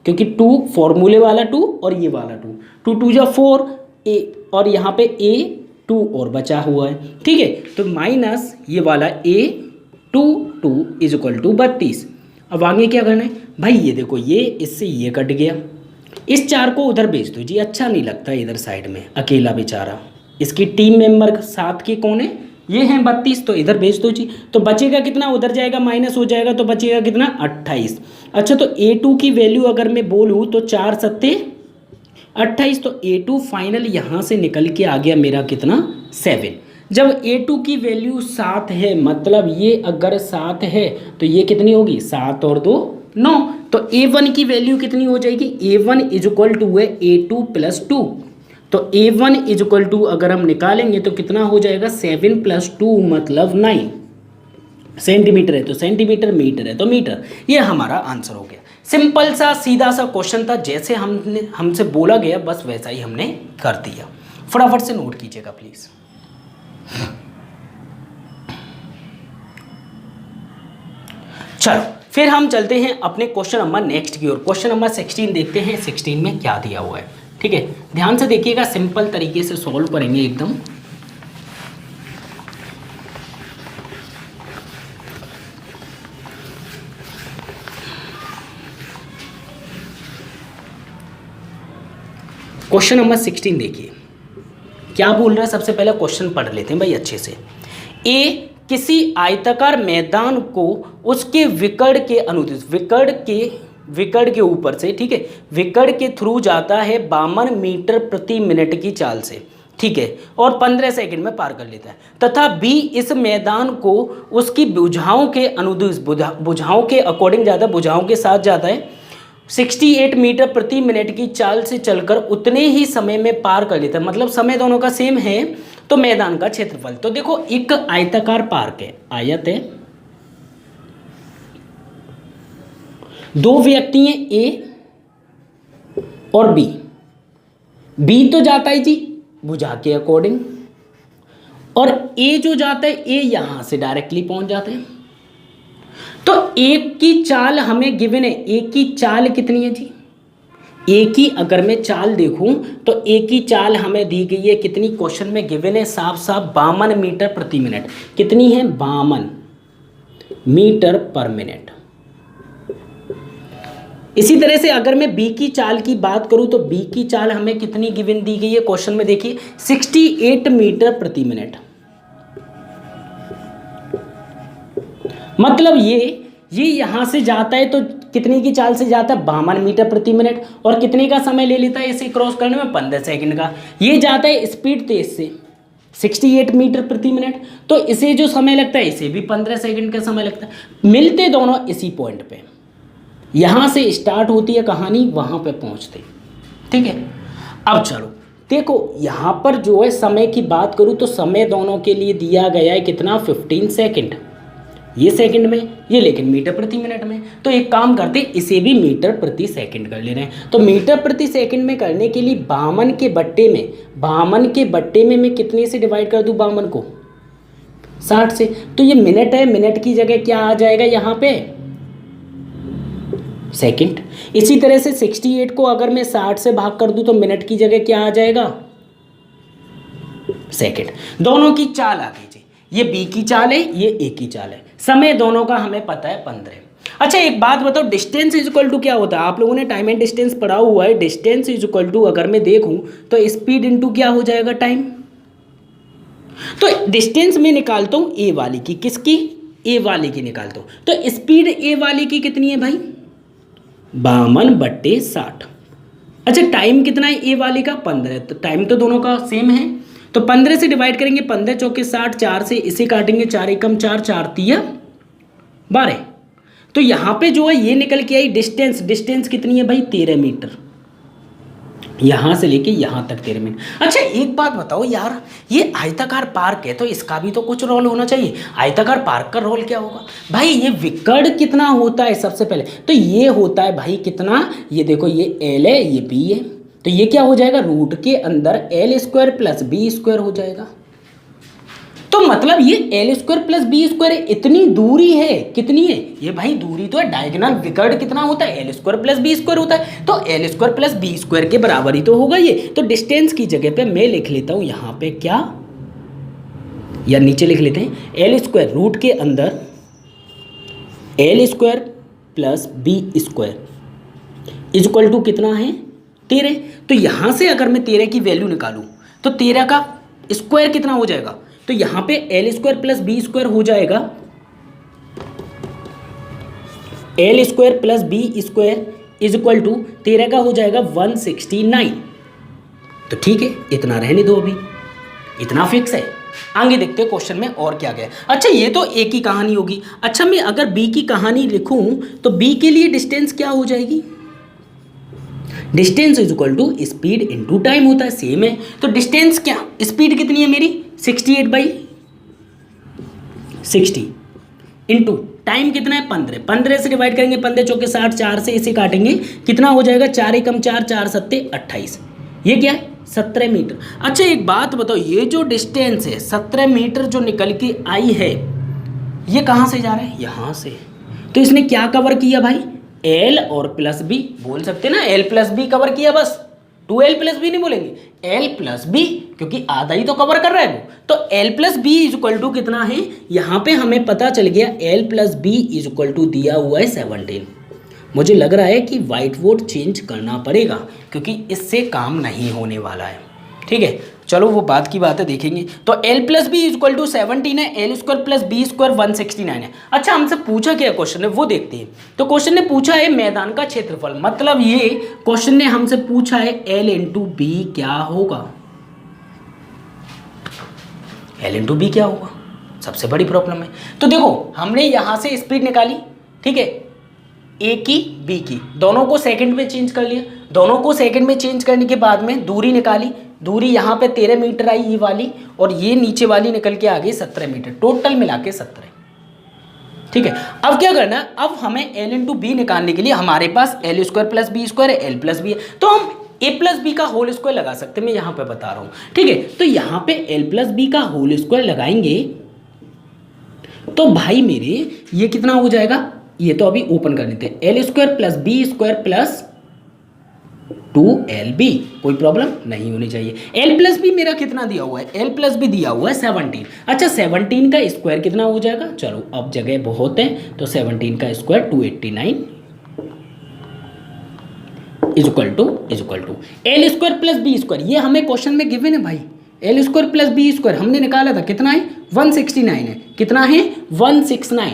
A: क्योंकि 2 फॉर्मूले वाला 2 और ये वाला 2, 2 2 जा 4 A, और यहाँ पे A2 और बचा हुआ है। ठीक है, तो माइनस ये वाला A2 2 = 32। अब आगे क्या करना है भाई, ये देखो ये इससे ये कट गया, इस 4 को उधर भेज दो जी, अच्छा नहीं लगता इधर साइड में अकेला बेचारा। इसकी टीम मेंबर साथ के कौन है, ये हैं 32, तो इधर भेज दो जी। तो बचेगा कितना, उधर जाएगा माइनस हो जाएगा, तो बचेगा कितना 28। अच्छा तो A2 की वैल्यू अगर मैं बोलूँ तो 4 सत्ते 28, तो A2 फाइनल यहाँ से निकल के आ गया मेरा कितना 7। जब A2 की वैल्यू 7 है, मतलब ये अगर 7 है तो ये कितनी होगी 7 और 2 9, तो A1 की वैल्यू कितनी हो जाएगी, A1 इज इक्वल टू है A2 प्लस 2। तो A1 इज इक्वल टू अगर हम निकालेंगे तो कितना हो जाएगा 7 प्लस 2 मतलब 9 सेंटीमीटर है, तो सेंटीमीटर, मीटर है तो मीटर। ये हमारा आंसर हो गया। सिंपल सा सीधा सा क्वेश्चन था, जैसे हमसे बोला गया बस वैसा ही हमने कर दिया। फटाफट से नोट कीजिएगा प्लीज। चलो फिर हम चलते हैं अपने क्वेश्चन नंबर नेक्स्ट की ओर। क्वेश्चन नंबर 16 देखते हैं 16 में क्या दिया हुआ है। ठीक है, ध्यान से देखिएगा, सिंपल तरीके से सॉल्व करेंगे एकदम। क्वेश्चन नंबर 16 देखिए क्या बोल रहा है। सबसे पहले क्वेश्चन पढ़ लेते हैं भाई अच्छे से। ए किसी आयताकार मैदान को उसके विकर्ण के अनुदिश, विकर्ण के ऊपर से, ठीक है, विकर्ण के थ्रू जाता है 52 मीटर प्रति मिनट की चाल से, ठीक है, और 15 सेकंड में पार कर लेता है, तथा बी इस मैदान को उसकी भुजाओं के अनुदिश, भुजाओं के अकॉर्डिंग जाता है, भुजाओं के साथ जाता है, 68 मीटर प्रति मिनट की चाल से चलकर उतने ही समय में पार कर लेता है। मतलब समय दोनों का सेम है, तो मैदान का क्षेत्रफल। तो देखो एक आयताकार पार्क है, आयत है, दो व्यक्ति हैं ए और बी। बी तो जाता है जी भुजा के अकॉर्डिंग, और ए जो जाता है, ए यहां से डायरेक्टली पहुंच जाते हैं। तो एक की चाल हमें गिवन है, एक की चाल कितनी है जी, एक की अगर मैं चाल देखूं तो एक की चाल हमें दी गई है कितनी, क्वेश्चन में गिवन है साफ साफ 52 मीटर प्रति मिनट। कितनी है 52 मीटर पर मिनट। इसी तरह से अगर मैं बी की चाल की बात करूं तो बी की चाल हमें कितनी गिवन दी गई है क्वेश्चन में, देखिए 68 मीटर प्रति मिनट। मतलब ये यहां से जाता है तो कितने की चाल से जाता है 52 मीटर प्रति मिनट, और कितने का समय ले लेता है इसे क्रॉस करने में 15 सेकंड का। ये जाता है स्पीड तेज से 68 मीटर प्रति मिनट, तो इसे जो समय लगता है इसे भी 15 सेकंड का समय लगता है। मिलते दोनों इसी पॉइंट पे, यहां से स्टार्ट होती है कहानी, वहां पे पहुंचते, ठीक है। अब चलो देखो यहां पर जो है समय की बात करूं तो समय दोनों के लिए दिया गया है कितना 15 सेकंड, ये सेकंड में, ये लेकिन मीटर प्रति मिनट में। तो एक काम करते इसे भी मीटर प्रति सेकंड कर ले रहे हैं। तो मीटर प्रति सेकंड में करने के लिए 52 के बट्टे में मैं कितने से डिवाइड कर दूं 52 को 60 से, तो ये मिनट है, मिनट की जगह क्या आ जाएगा यहाँ पे सेकंड। इसी तरह से 68 को अगर मैं 60 से भाग कर दूं तो मिनट की जगह क्या आ जाएगा सेकंड। दोनों की चाल आ गई जी, ये बी की चाल है, ये ए की चाल है। समय दोनों का हमें पता है 15। अच्छा एक बात बताओ, डिस्टेंस इज इक्वल टू क्या होता है, आप लोगों ने टाइम एंड डिस्टेंस पढ़ा हुआ है। डिस्टेंस इज इक्वल टू अगर मैं देखूं तो स्पीड इनटू क्या हो जाएगा टाइम। तो डिस्टेंस में निकालता हूं ए वाली की, किसकी, ए वाली की निकालता हूं। तो स्पीड ए वाली की कितनी है भाई 52/60। अच्छा टाइम कितना है ए वाली का 15, तो टाइम तो दोनों का सेम है, तो 15 से डिवाइड करेंगे, 15 चौके 60, 4 से इसे काटेंगे, 4 एकम 4, 4 तिया 12। तो यहाँ पे जो है ये निकल के आई डिस्टेंस, डिस्टेंस कितनी है भाई 13 मीटर, यहाँ से लेके यहाँ तक 13 मीटर। अच्छा एक बात बताओ यार, ये आयताकार पार्क है तो इसका भी तो कुछ रोल होना चाहिए। आयताकार पार्क का रोल क्या होगा भाई, ये विकर्ण कितना होता है सबसे पहले, तो ये होता है भाई कितना, ये देखो ये एल है, ये बी है, तो ये क्या हो जाएगा रूट के अंदर L² प्लस B² हो जाएगा। तो मतलब ये L² प्लस B² इतनी दूरी है, कितनी है ये भाई दूरी तो है, डायगोनल विकर्ण कितना होता है L² प्लस B² होता है, तो L² प्लस B² के बराबर ही तो होगा ये। तो डिस्टेंस की जगह पे मैं लिख लेता हूं यहां पे क्या, या नीचे लिख लेते हैं L² रूट के अंदर L² plus B square is equal to कितना है 13। तो यहाँ से अगर मैं 13 की वैल्यू निकालूँ तो 13 का स्क्वायर कितना हो जाएगा, तो यहाँ पे L square plus B square हो जाएगा, L square plus B square is equal to 13 का हो जाएगा 169। तो ठीक है, इतना रहने दो, अभी इतना फिक्स है। आगे देखते हैं क्वेश्चन में और क्या गया। अच्छा ये तो ए की कहानी होगी। अच्छा मैं अगर बी की कहानी लिखूं तो बी के लिए डिस्टेंस क्या हो जाएगी, distance is equal to speed into time होता है, सेम है। तो डिस्टेंस क्या, स्पीड कितनी है मेरी 68/60 इनटू टाइम कितना है 15, 15 से डिवाइड करेंगे, 15 चौके 60, 4 से इसे काटेंगे, कितना हो जाएगा 4 एकम 4, 4 सत्ते 28, ये क्या है 17 मीटर। अच्छा एक बात बताओ, ये जो डिस्टेंस है 17 मीटर जो निकल के आई है, ये कहाँ से जा रहा है, यहाँ से। तो इसने क्या कवर किया भाई, एल और प्लस बी, बोल सकते ना एल प्लस बी कवर किया, बस 2l प्लस बी नहीं बोलेंगे, एल प्लस बी, क्योंकि आधा ही तो कवर कर रहा है वो। तो L plus B is equal to कितना है, यहाँ पे हमें पता चल गया L plus B is equal to दिया हुआ है 17। मुझे लग रहा है कि व्हाइट बोर्ड चेंज करना पड़ेगा क्योंकि इससे काम नहीं होने वाला है, ठीक है। चलो वो बात की बात है, देखेंगे। तो L plus B is equal to 17 है, L square plus B square 169 है। अच्छा हमसे पूछा क्या क्वेश्चन है वो देखते हैं। तो क्वेश्चन ने पूछा है मैदान का क्षेत्रफल, मतलब ये क्वेश्चन ने हमसे पूछा है एल इंटू बी क्या होगा, एल इंटू बी क्या होगा, सबसे बड़ी प्रॉब्लम है। तो देखो हमने यहां से स्पीड निकाली, ठीक है, ए की बी की, दोनों को सेकंड में चेंज कर लिया, दोनों को सेकंड में चेंज करने के बाद में दूरी निकाली, दूरी यहाँ पे 13 मीटर आई ये वाली, और ये नीचे वाली निकल के आ गई 17 मीटर, टोटल मिला के 17, ठीक है। अब क्या करना है, अब हमें एल इंटू बी निकालने के लिए हमारे पास L square plus B square है, एल प्लस बी है, तो हम ए प्लस बी का होल स्क्वायर लगा सकते हैं, मैं यहाँ पे बता रहा हूँ, ठीक है। तो यहाँ पे एल प्लस बी का होल स्क्वायर लगाएंगे तो भाई मेरे ये कितना हो जाएगा, ये तो अभी ओपन कर लेते हैं, L square plus B square plus 2lb, कोई प्रॉब्लम नहीं होनी चाहिए। एल प्लस बी मेरा कितना दिया हुआ है, एल प्लस बी दिया हुआ है 17। अच्छा 17 का स्क्वायर कितना हो जाएगा, चलो अब जगह बहुत है तो 17 का square 289 is equal to L square plus B square, ये हमें क्वेश्चन में गिवन है भाई, L square plus B square हमने निकाला था, कितना है 169 है, कितना है 169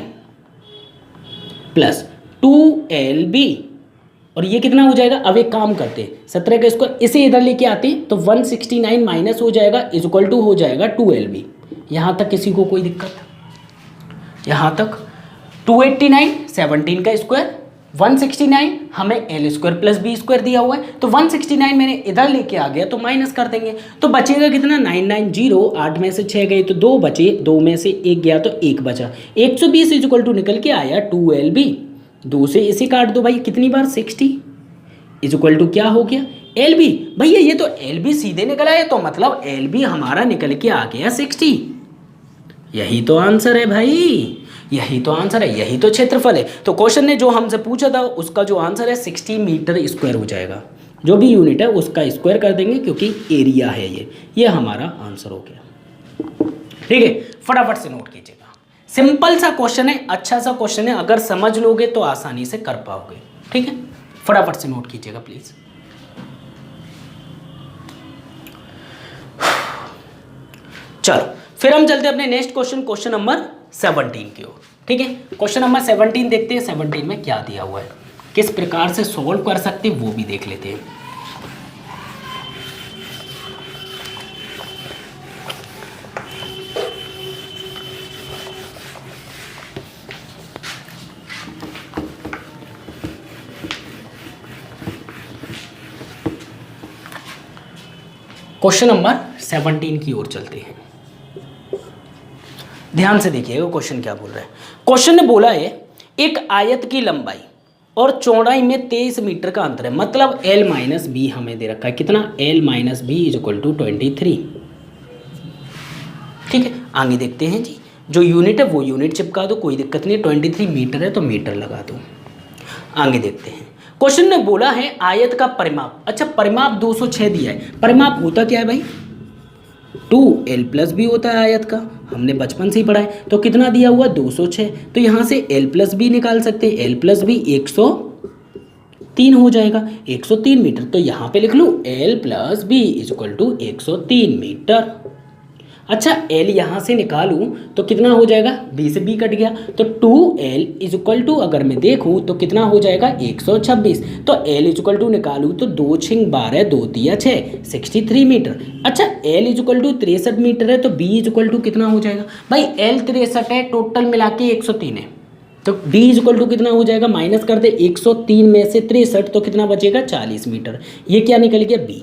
A: प्लस 2lb, और ये कितना हो जाएगा, अब एक काम करते हैं 17 का स्क्वायर इसे इधर लेके आते हैं तो 169 माइनस हो जाएगा इज इक्वल टू हो जाएगा 2lb। यहाँ तक किसी को कोई दिक्कत, यहाँ तक 289 17 का स्क्वायर 169 हमें L square plus B square दिया हुआ है, तो 169 मैंने इधर लेके आ गया तो माइनस कर देंगे, तो बचेगा कितना 990, 8 में से 6 गए तो 2 बचे, 2 में से 1 गया तो 1 बचा, 120 इज इक्वल टू निकल के आया 2lb, 2 से इसे काट दो भाई, कितनी बार 60 इज इक्वल टू क्या हो गया lb। भैया ये तो lb सीधे निकल आया, तो मतलब lb हमारा निकल के आ गया 60। यही तो आंसर है भाई, यही तो आंसर है, यही तो क्षेत्रफल है। तो क्वेश्चन ने जो हमसे पूछा था उसका जो आंसर है 60 मीटर स्क्वायर हो जाएगा, जो भी यूनिट है उसका स्क्वायर कर देंगे क्योंकि एरिया है ये हमारा आंसर हो गया, ठीक है। फटाफट से नोट कीजिएगा, सिंपल सा क्वेश्चन है, अच्छा सा क्वेश्चन है, अगर समझ लोगे तो आसानी से कर पाओगे, ठीक है। फटाफट से नोट कीजिएगा प्लीज। चलो फिर हम चलते हैं अपने नेक्स्ट क्वेश्चन, क्वेश्चन नंबर 17 की ओर, ठीक है। क्वेश्चन नंबर 17 देखते हैं, 17 में क्या दिया हुआ है, किस प्रकार से सॉल्व कर सकते हैं वो भी देख लेते हैं। क्वेश्चन नंबर 17 की ओर चलते हैं, ध्यान से देखिएगा क्वेश्चन क्या बोल रहा है। क्वेश्चन ने बोला है एक आयत की लंबाई और चौड़ाई में 23 मीटर का अंतर है, मतलब l माइनस बी हमें दे रखा है, कितना l minus B is equal to 23, ठीक है। आगे देखते हैं जी, जो यूनिट है वो यूनिट चिपका दो, कोई दिक्कत नहीं, 23 मीटर है तो मीटर लगा दो। आगे देखते हैं, क्वेश्चन ने बोला है आयत का परिमाप, अच्छा परिमाप 206 दिया है, परिमाप होता क्या है भाई, 2l+b होता है आयत का, हमने बचपन से ही पढ़ा है। तो कितना दिया हुआ 206, तो यहाँ से l+b निकाल सकते हैं, l+b 103 हो जाएगा, 103 मीटर। तो यहाँ पे लिख लूँ l+b = 103 मीटर। अच्छा l यहाँ से निकालूँ तो कितना हो जाएगा, b से b कट गया, तो 2l = अगर मैं देखूँ तो कितना हो जाएगा 126। तो l = निकालूँ तो 2 × 6 12, 2 × 6 63 मीटर। अच्छा l = 63 मीटर है, तो b = कितना हो जाएगा भाई, l 63 है, टोटल मिला के 103 है, तो b = कितना हो जाएगा, माइनस कर दे 103 में से 63, तो कितना बचेगा 40 मीटर। ये क्या निकल गया b,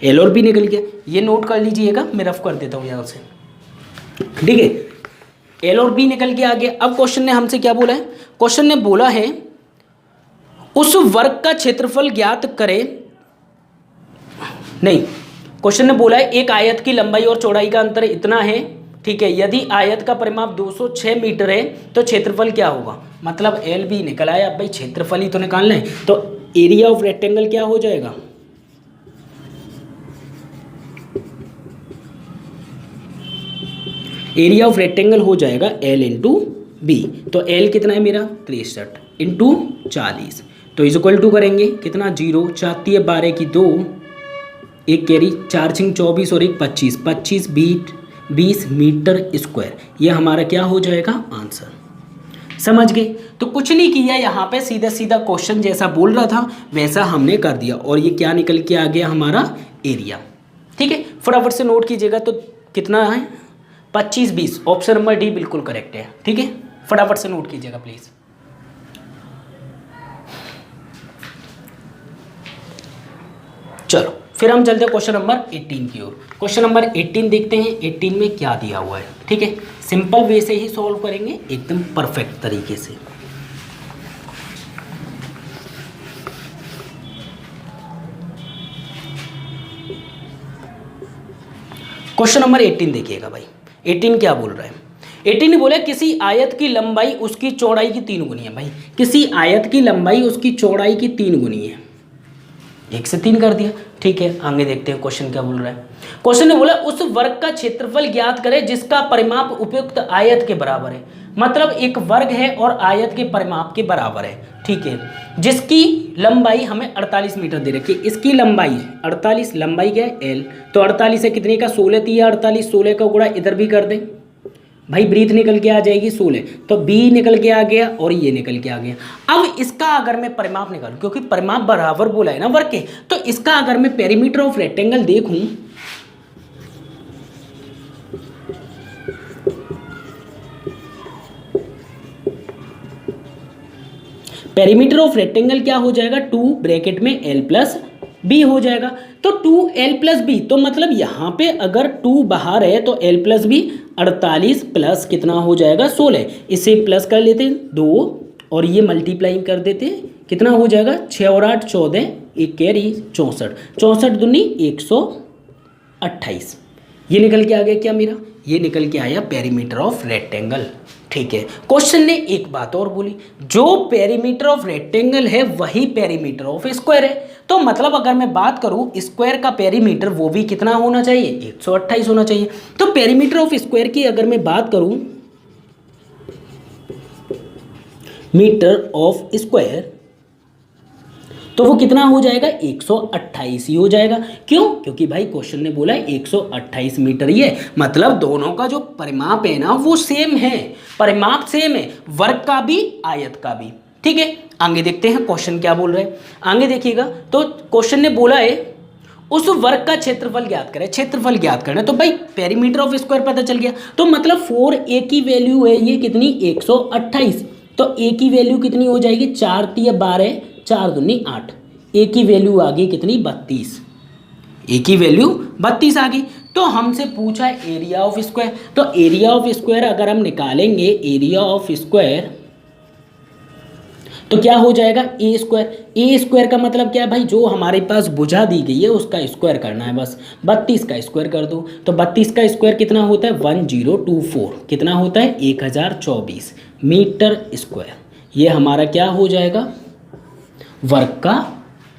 A: एल और बी निकल गया। ये नोट कर लीजिएगा, मैं रफ कर देता हूँ यहाँ से, ठीक है। एल और बी निकल के आ गया। अब क्वेश्चन ने हमसे क्या बोला है, क्वेश्चन ने बोला है उस वर्ग का क्षेत्रफल ज्ञात करें, नहीं, क्वेश्चन ने बोला है एक आयत की लंबाई और चौड़ाई का अंतर इतना है, ठीक है, यदि आयत का परिमाप 206 मीटर है तो क्षेत्रफल क्या होगा, मतलब एल बी निकल आया। अब भाई क्षेत्रफल ही तो निकालना है, तो एरिया ऑफ रेक्टेंगल क्या हो जाएगा, एरिया ऑफ रेक्टेंगल हो जाएगा L × B। तो L कितना है मेरा 63 × 40, तो = करेंगे कितना 0 4 × 12 की 2, एक कैरी 4 × 6 24 और एक 25, 25 20 मीटर स्क्वायर। ये हमारा क्या हो जाएगा आंसर, समझ गए। तो कुछ नहीं किया यहाँ पे, सीधा सीधा क्वेश्चन जैसा बोल रहा था वैसा हमने कर दिया, और ये क्या निकल के आ गया हमारा एरिया, ठीक है। फटाफट से नोट कीजिएगा, तो कितना है 25 20, ऑप्शन नंबर डी बिल्कुल करेक्ट है, ठीक है। फटाफट से नोट कीजिएगा प्लीज। चलो फिर हम चलते हैं क्वेश्चन नंबर 18 की ओर। क्वेश्चन नंबर 18 देखते हैं, 18 में क्या दिया हुआ है, ठीक है। सिंपल वे से ही सॉल्व करेंगे, एकदम परफेक्ट तरीके से। क्वेश्चन नंबर 18 देखिएगा भाई, 18 क्या बोल रहा है, 18 ने बोला किसी आयत की लंबाई उसकी चौड़ाई की 3 गुनी है। भाई किसी आयत की लंबाई उसकी चौड़ाई की 3 गुनी है, 1 से 3 कर दिया, ठीक है। आगे देखते हैं क्वेश्चन क्या बोल रहा है। क्वेश्चन ने बोला उस वर्ग का क्षेत्रफल ज्ञात करें जिसका परिमाप उपयुक्त आयत के बराबर है। मतलब एक वर्ग है और आयत के परिमाप के बराबर है, ठीक है, जिसकी लंबाई हमें 48 मीटर दे रखी है। इसकी लंबाई 48, लंबाई क्या है एल, तो 48 है कितने का 16, तो ये 48 16 का गुणा इधर भी कर दें भाई, ब्रीथ निकल के आ जाएगी 16, तो बी निकल के आ गया और ये निकल के आ गया। अब इसका अगर मैं परिमाप निकालूं, क्योंकि परिमाप बराबर बोला है ना वर्ग के, तो इसका अगर मैं पेरीमीटर ऑफ रेक्टेंगल देखूं, पेरीमीटर ऑफ रेक्टेंगल क्या हो जाएगा 2 ब्रैकेट में l+b हो जाएगा। तो 2l+b, तो मतलब यहाँ पे अगर 2 बाहर है तो l+b 48 प्लस कितना हो जाएगा 16, इसे प्लस कर लेते हैं 2 और ये मल्टीप्लाई कर देते हैं, कितना हो जाएगा 6 और 8 14, एक कैरी 64, 64 दूनी 128। ये निकल के आ गया क्या मेरा, ये निकल के आया पेरीमीटर ऑफ रेक्टेंगल, ठीक है। क्वेश्चन ने एक बात और बोली, जो पेरीमीटर ऑफ रेक्टेंगल है वही पेरीमीटर ऑफ स्क्वायर है। तो मतलब अगर मैं बात करूं स्क्वायर का पेरीमीटर वो भी कितना होना चाहिए 128 होना चाहिए। तो पेरीमीटर ऑफ स्क्वायर की अगर मैं बात करूं, मीटर ऑफ स्क्वायर, तो वो कितना हो जाएगा 128 ही हो जाएगा। क्यों, क्योंकि भाई क्वेश्चन ने बोला है 128 मीटर, ये मतलब दोनों का जो परिमाप है ना वो सेम है, परिमाप सेम है, वर्ग का भी आयत का भी, ठीक है। आगे देखते हैं क्वेश्चन क्या बोल रहे हैं, आगे देखिएगा। तो क्वेश्चन ने बोला है उस वर्ग का क्षेत्रफल ज्ञात करें, क्षेत्रफल ज्ञात करना, तो भाई पेरीमीटर ऑफ स्क्वायर पता चल गया, तो मतलब 4a की वैल्यू है ये कितनी 128, तो a की वैल्यू कितनी हो जाएगी 4 × 12 4 दूनी 8, a की वैल्यू आ गई कितनी 32, a की वैल्यू 32 आ गई। तो हमसे पूछा है एरिया ऑफ स्क्वायर, तो एरिया ऑफ स्क्वायर अगर हम निकालेंगे एरिया ऑफ स्क्वायर तो क्या हो जाएगा ए स्क्वायर का मतलब क्या है भाई, जो हमारे पास भुजा दी गई है उसका स्क्वायर करना है बस, 32 का स्क्वायर कर दो, तो 32 का स्क्वायर कितना होता है 1024, कितना होता है 1024 मीटर स्क्वायर। ये हमारा क्या हो जाएगा वर्ग का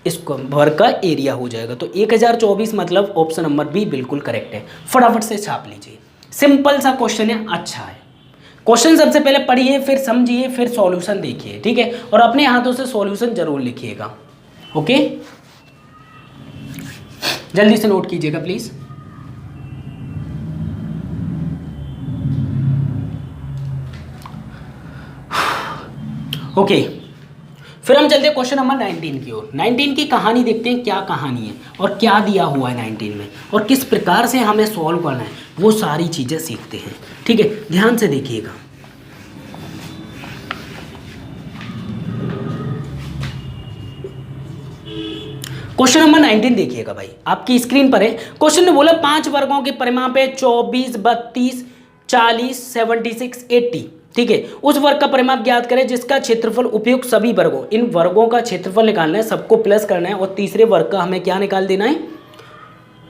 A: इस वर्ग का एरिया हो जाएगा। तो 1024 मतलब ऑप्शन नंबर बी बिल्कुल करेक्ट है। फटाफट से छाप लीजिए, सिंपल सा क्वेश्चन है, अच्छा है। क्वेश्चन सबसे पहले पढ़िए, फिर समझिए, फिर सॉल्यूशन देखिए, ठीक है, और अपने हाथों से सॉल्यूशन जरूर लिखिएगा। ओके, जल्दी से नोट कीजिएगा प्लीज। ओके, फिर हम चलते हैं क्वेश्चन नंबर 19 की ओर। 19 की कहानी देखते हैं, क्या कहानी है और क्या दिया हुआ है 19 में, और किस प्रकार से हमें सॉल्व करना है, वो सारी चीजें सीखते हैं, ठीक है, ध्यान से देखिएगा। क्वेश्चन नंबर 19 देखिएगा भाई, आपकी स्क्रीन पर है। क्वेश्चन ने बोला 5 वर्गों के परिमाप है 24, 32, 40, 76, 80, ठीक है। उस वर्ग का परिमाप ज्ञात करें जिसका क्षेत्रफल उपयुक्त सभी वर्गों, इन वर्गों का क्षेत्रफल निकालना है, सबको प्लस करना है, और तीसरे वर्ग का हमें क्या निकाल देना है,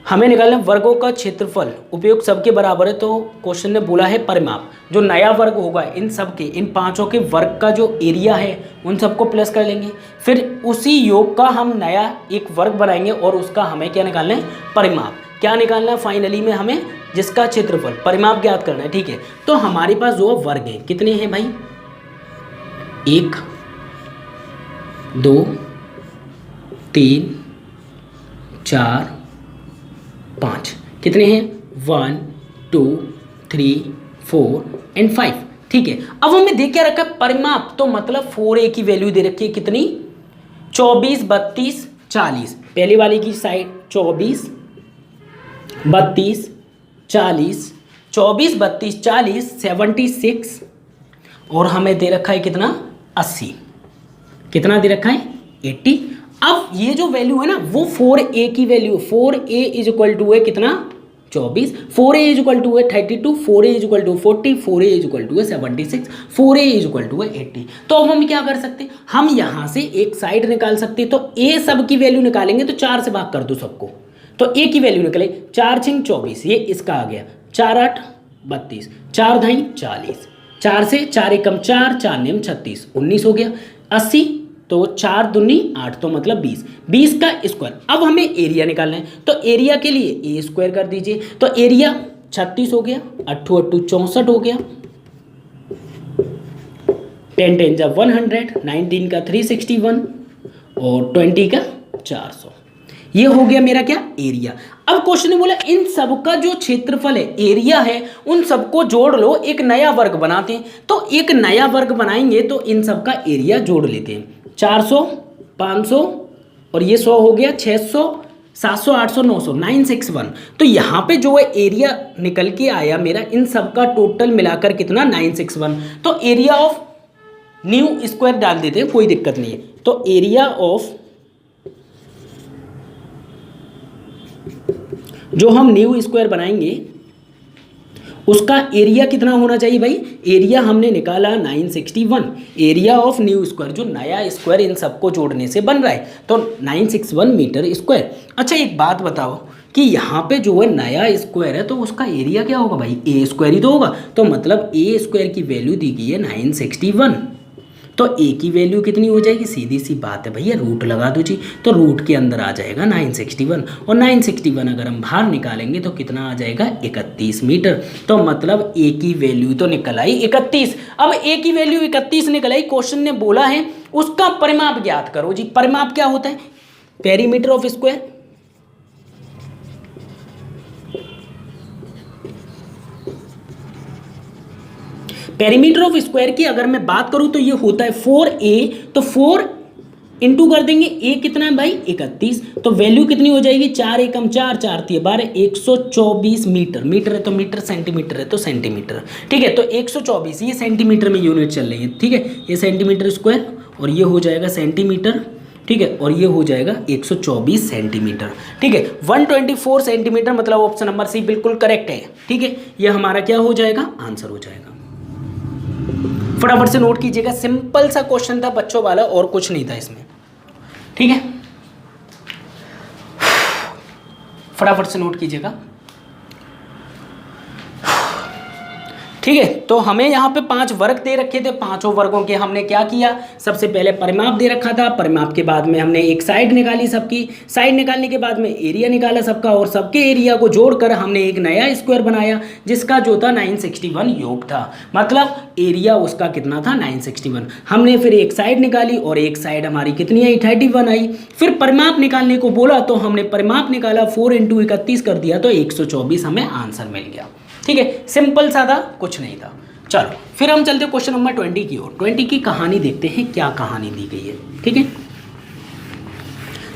A: हमें निकालना है वर्गों का क्षेत्रफल उपयुक्त सबके बराबर है। तो क्वेश्चन ने बोला है परिमाप, जो नया वर्ग होगा इन सब के, इन पांचों के वर्ग का जो एरिया है उन सबको प्लस कर लेंगे, फिर उसी योग का हम नया एक वर्ग बनाएंगे और उसका हमें क्या निकालना है, परिमाप। क्या निकालना है फाइनली में हमें, जिसका क्षेत्रफल, परिमाप ज्ञात करना है, ठीक है। तो हमारे पास जो वर्ग हैं कितने हैं भाई, 1, 2, 3, 4, 5, कितने हैं, 1, 2, 3, 4 एंड 5, ठीक है। अब हमें देख क्या रखा है, परिमाप, तो मतलब 4a की वैल्यू दे रखी है कितनी, 24, 32, 40, पहली वाली की साइड 24, 32, 40, 24, 32, 40, 76, और हमें दे रखा है कितना, 80, कितना दे रखा है, 80। अब ये जो वैल्यू है ना वो 4a की value, 4a is equal to है कितना, 24, 4a इज इक्वल टू है 32, 4a is equal to 40, 4a is equal to है 76, 4a इज इक्वल टू है 80। तो अब हम क्या कर सकते हैं, हम यहाँ से एक साइड निकाल सकते हैं। तो a सब की वैल्यू निकालेंगे तो 4 से भाग कर दो सबको, तो a की वैल्यू निकले 4 6 24, ये इसका आ गया, 4 8 32, 4 2 40, 4 से 4 एकम 4, 4 नियम 36, 19 हो गया, 80, तो 4 दूनी 8, तो मतलब 20, 20 का स्क्वायर। अब हमें एरिया निकालना है, तो एरिया के लिए a स्क्वायर कर दीजिए, तो एरिया 36 हो गया, 8 8 64 हो गया, 10 10 जा 100, 19 का 361 और 20 का 400, ये हो गया मेरा क्या, एरिया। अब क्वेश्चन ने बोला इन सब का जो क्षेत्रफल है, एरिया है, उन सबको जोड़ लो, एक नया वर्ग बनाते हैं। तो एक नया वर्ग बनाएंगे तो इन सब का एरिया जोड़ लेते हैं, 400, 500 और ये 100 हो गया, 600, 700, 800, 900, 961। तो यहाँ पे जो है एरिया निकल के आया मेरा, इन सब का टोटल मिलाकर कितना, 961। तो एरिया ऑफ न्यू स्क्वायर डाल देते हैं, कोई दिक्कत नहीं है। तो एरिया ऑफ जो हम न्यू स्क्वायर बनाएंगे उसका एरिया कितना होना चाहिए भाई, एरिया हमने निकाला 961, एरिया ऑफ न्यू स्क्वायर, जो नया स्क्वायर इन सबको जोड़ने से बन रहा है, तो 961 मीटर स्क्वायर। अच्छा एक बात बताओ कि यहाँ पे जो है नया स्क्वायर है तो उसका एरिया क्या होगा भाई, ए स्क्वायर ही तो होगा, तो मतलब ए स्क्वायर की वैल्यू दी गई है 961, तो ए की वैल्यू कितनी हो जाएगी, सीधी सी बात है भैया, रूट लगा दो जी, तो रूट के अंदर आ जाएगा 961, और 961 अगर हम बाहर निकालेंगे तो कितना आ जाएगा, 31 मीटर। तो मतलब ए की वैल्यू तो निकल आई 31। अब ए की वैल्यू 31 निकल आई, क्वेश्चन ने बोला है उसका परिमाप ज्ञात करो जी। परिमाप क्या होता है, perimeter of square, perimeter of square की अगर मैं बात करूं तो ये होता है 4a, तो 4 इंटू कर देंगे, a कितना है भाई 31, तो वैल्यू कितनी हो जाएगी, 4 एकम 4, 4 3 12, 124 मीटर, मीटर है तो मीटर, सेंटीमीटर है तो सेंटीमीटर, ठीक है। तो 124 ये सेंटीमीटर में यूनिट चल रही है, ठीक है, ये सेंटीमीटर स्क्वायर और ये हो जाएगा सेंटीमीटर, ठीक है, और ये हो जाएगा 124 सेंटीमीटर, ठीक है। 124 सेंटीमीटर मतलब ऑप्शन नंबर सी बिल्कुल करेक्ट है, ठीक है, ये हमारा क्या हो जाएगा, आंसर हो जाएगा। फटाफट से नोट कीजिएगा, सिंपल सा क्वेश्चन था बच्चों वाला और कुछ नहीं था इसमें, ठीक है, फटाफट से नोट कीजिएगा, ठीक है, तो हमें यहाँ पे 5 वर्ग दे रखे थे, पांचों वर्गों के हमने क्या किया, सबसे पहले परिमाप दे रखा था, परिमाप के बाद में हमने एक साइड निकाली सबकी, साइड निकालने के बाद में एरिया निकाला सबका, और सबके एरिया को जोड़कर हमने एक नया स्क्वायर बनाया जिसका जो था 961 योग था, मतलब एरिया उसका कितना था 961। हमने फिर एक साइड निकाली और एक साइड हमारी कितनी आई 31 आई। फिर परिमाप निकालने को बोला तो हमने परिमाप निकाला, 4 × 31 कर दिया तो 124 हमें आंसर मिल गया। ठीक है, सिंपल सा था, कुछ नहीं था। चलो फिर हम चलते क्वेश्चन नंबर 20 की ओर। 20 की कहानी देखते हैं, क्या कहानी दी गई है। ठीक है,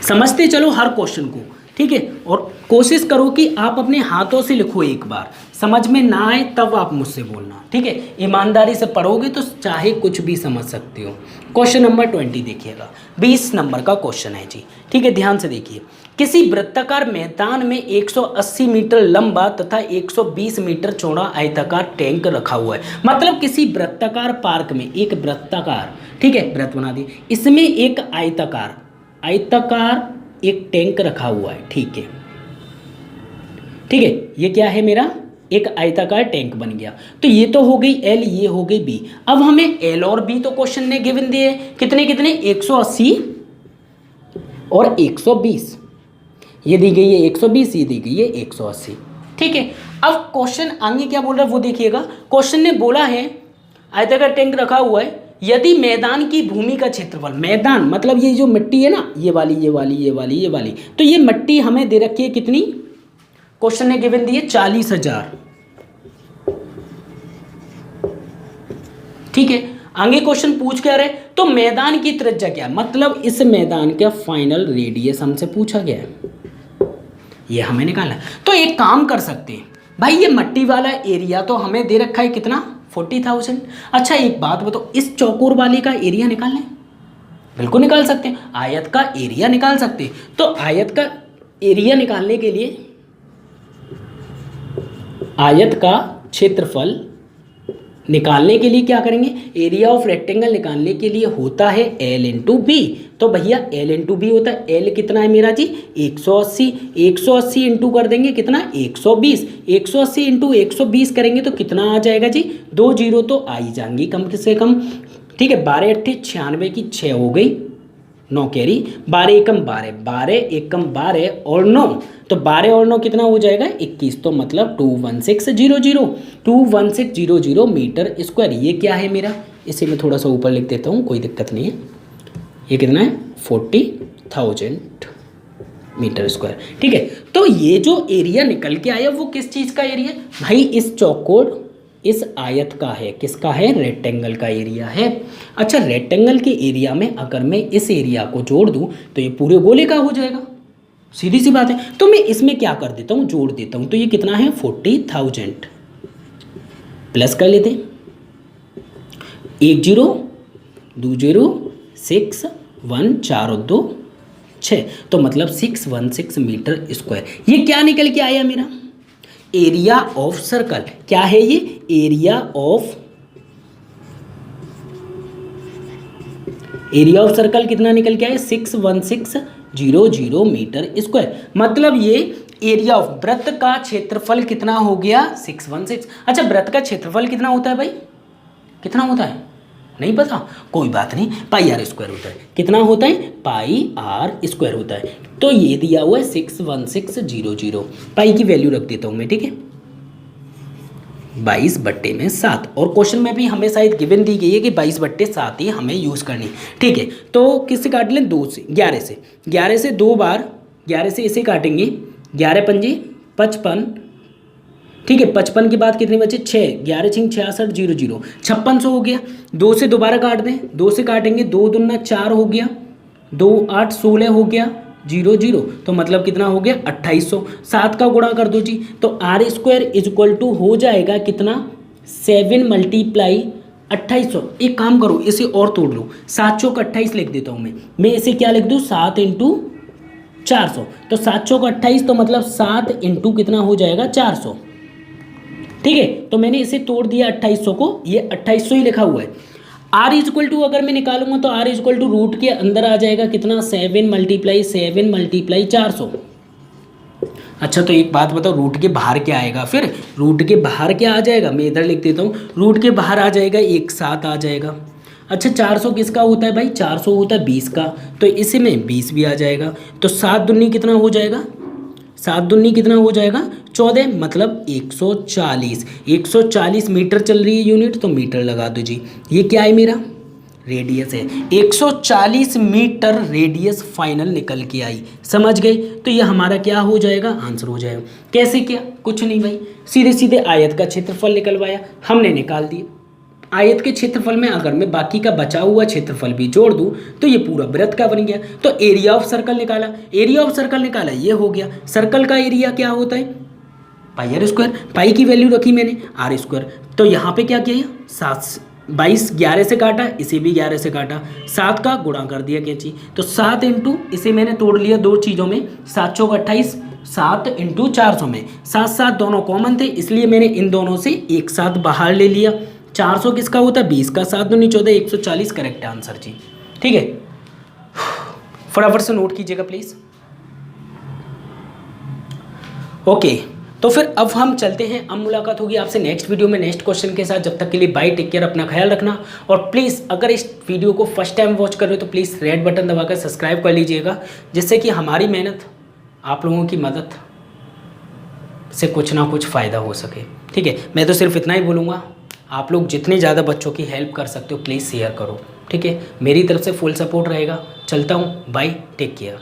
A: समझते चलो हर क्वेश्चन को। ठीक है, और कोशिश करो कि आप अपने हाथों से लिखो, एक बार समझ में ना आए तब आप मुझसे बोलना। ठीक है, ईमानदारी से पढ़ोगे तो चाहे कुछ भी समझ सकते हो। क्वेश्चन नंबर 20 देखिएगा, 20 नंबर का क्वेश्चन है जी। ठीक है, ध्यान से देखिए। किसी वृत्ताकार मैदान में 180 मीटर लंबा तथा 120 मीटर चौड़ा आयताकार टैंक रखा हुआ है। मतलब किसी वृत्ताकार पार्क में एक वृत्ताकार, ठीक है, वृत्त बना दिए, इसमें एक आयताकार एक टैंक रखा हुआ है। ठीक है, ठीक है, ये क्या है मेरा एक आयताकार टैंक बन गया। तो ये तो हो गई एल, ये हो गई बी। अब हमें एल और बी तो क्वेश्चन ने गिवन दिए, कितने कितने 180 और 120, ये दी गई है 120, ये दी गई है 180। ठीक है, अब क्वेश्चन आगे क्या बोल रहा है वो देखिएगा। क्वेश्चन ने बोला है आयताकार टैंक रखा हुआ है, यदि मैदान की भूमि का क्षेत्रफल, मैदान मतलब ये जो मिट्टी है ना, ये वाली ये वाली ये वाली ये वाली, तो ये मिट्टी हमें दे रखी है कितनी, क्वेश्चन ने गिवन दी है 40,000। ठीक है, आगे क्वेश्चन पूछ क्या रहे, तो मैदान की त्रिज्या क्या है, मतलब इस मैदान का फाइनल रेडियस हमसे पूछा गया है, ये हमें निकालना है। तो एक काम कर सकते हैं भाई, ये मट्टी वाला एरिया तो हमें दे रखा है कितना 40,000। अच्छा एक बात बताओ, इस चौकोर वाले का एरिया निकालना है, बिल्कुल निकाल सकते हैं, आयत का एरिया निकाल सकते हैं। तो आयत का एरिया निकालने के लिए, आयत का क्षेत्रफल निकालने के लिए क्या करेंगे, एरिया ऑफ रेक्टेंगल निकालने के लिए होता है L × B। तो भैया L × B होता है, L कितना है मेरा जी 180, 180 इंटू कर देंगे कितना 120, 180 इंटू 120 करेंगे तो कितना आ जाएगा जी, 2 जीरो तो आ ही जाएंगी कम से कम। ठीक है, 12 × 8 = 96 की 6 हो गई, 9 कैरी, 12 एकम 12, 12 एकम 12 और 9, तो 12 और 9 कितना हो जाएगा 21, तो मतलब 21600, 21600 मीटर स्क्वायर। ये क्या है मेरा, इसे मैं थोड़ा सा ऊपर लिख देता हूँ, कोई दिक्कत नहीं है। ये कितना है 40,000 मीटर स्क्वायर। ठीक है, तो ये जो एरिया निकल के आया वो किस चीज़ का एरिया भाई, इस चौकोर इस आयत का है, किसका है, रेक्टेंगल का एरिया है। अच्छा रेक्टेंगल के एरिया में अगर मैं इस एरिया को जोड़ दूं तो ये पूरे गोले का हो जाएगा, सीधी सी बात है। तो मैं इसमें क्या कर देता हूँ, जोड़ देता हूँ, तो ये कितना है 40,000 प्लस कर लेते हैं, 1 0 2 0 6 1 4 और 2 6, तो मतलब 616 मीटर स्क्वायर। ये क्या निकल के आया मेरा, एरिया ऑफ सर्कल। क्या है ये, एरिया ऑफ सर्कल कितना निकल के आया 61600 मीटर स्क्वायर। मतलब ये एरिया ऑफ वृत्त का क्षेत्रफल कितना हो गया 616। अच्छा वृत्त का क्षेत्रफल कितना होता है भाई, कितना होता है नहीं पता, कोई बात नहीं, πr² होता है। कितना होता है πr² होता है। तो ये दिया हुआ है 61600, पाई की वैल्यू रख देता हूँ मैं, ठीक है 22/7। और क्वेश्चन में भी हमें शायद गिवन दी गई है कि 22/7 ही हमें यूज़ करनी, ठीक है। तो किससे काट लें, 2 से 11 से, 11 से 2 बार 11 से इसे काटेंगे, 11 पंजे 55, ठीक है 55 के बाद कितने बचे 6, 11 6 66 0 0, 5600 हो गया। 2 से दोबारा काट दें, 2 से काटेंगे 2 दूना 4 हो गया, 2 8 16 हो गया 0 0, तो मतलब कितना हो गया 2800। 7 का गुणा कर दो जी, तो r² हो जाएगा कितना 7 × 2800। एक काम करो इसे और तोड़ लो, 7 चौक 28 लिख देता हूँ मैं इसे क्या लिख दूँ 7 × 400, तो 7 चौक 28, तो मतलब 7 × कितना हो जाएगा 400, ठीक है। तो मैंने इसे तोड़ दिया 2800 को, ये 2800 ही लिखा हुआ है। r अगर मैं निकालूंगा तो r रूट के अंदर आ जाएगा कितना 7 × 400, अच्छा तो एक बात बताओ, रूट के बाहर क्या आएगा? फिर रूट के बाहर क्या आ जाएगा? मैं इधर लिख देता हूँ, रूट के बाहर आ जाएगा 1/7 आ जाएगा। अच्छा 400 किसका होता है भाई? 400 होता है 20 का, तो इसी में 20 भी आ जाएगा। तो 7 दूनी कितना हो जाएगा? 7 दूनी कितना हो जाएगा? 14, मतलब 140। 140 मीटर चल रही है यूनिट, तो मीटर लगा दो जी। ये क्या है? मेरा रेडियस है। 140 मीटर रेडियस फाइनल निकल के आई, समझ गए? तो ये हमारा क्या हो जाएगा? आंसर हो जाएगा। कैसे किया? कुछ नहीं भाई, सीधे सीधे आयत का क्षेत्रफल निकलवाया, हमने निकाल दिया। आयत के क्षेत्रफल में अगर मैं बाकी का बचा हुआ क्षेत्रफल भी जोड़ दूं तो ये पूरा वृत्त का बन गया। तो एरिया ऑफ सर्कल निकाला, एरिया ऑफ सर्कल निकाला, ये हो गया। सर्कल का एरिया क्या होता है? पाई आर स्क्वायर। पाई की वैल्यू रखी मैंने आर स्क्वायर। तो यहाँ पे क्या किया? 22 11 से काटा, इसे भी 11 से काटा, 7 का गुणा कर दिया कैंची। तो 7 इंटू, इसे मैंने तोड़ लिया दो चीज़ों में, 7 चौक 28, 7 इंटू 400 में 7 7 दोनों कॉमन थे, इसलिए मैंने इन दोनों से एक साथ बाहर ले लिया। 400 किसका होता है? 20 का। 7 दूनी 14, 140 करेक्ट आंसर जी। ठीक है, फटाफट से नोट कीजिएगा प्लीज। ओके, तो फिर अब हम चलते हैं, अब मुलाकात होगी आपसे नेक्स्ट वीडियो में नेक्स्ट क्वेश्चन के साथ। जब तक के लिए बाय, टेक केयर, अपना ख्याल रखना। और प्लीज़ अगर इस वीडियो को फर्स्ट टाइम वॉच कर रहे हो तो प्लीज़ रेड बटन दबाकर सब्सक्राइब कर लीजिएगा, जिससे कि हमारी मेहनत, आप लोगों की मदद से कुछ ना कुछ फ़ायदा हो सके। ठीक है, मैं तो सिर्फ इतना ही बोलूँगा, आप लोग जितने ज़्यादा बच्चों की हेल्प कर सकते हो प्लीज़ शेयर करो। ठीक है, मेरी तरफ से फुल सपोर्ट रहेगा। चलता हूँ, बाय, टेक केयर।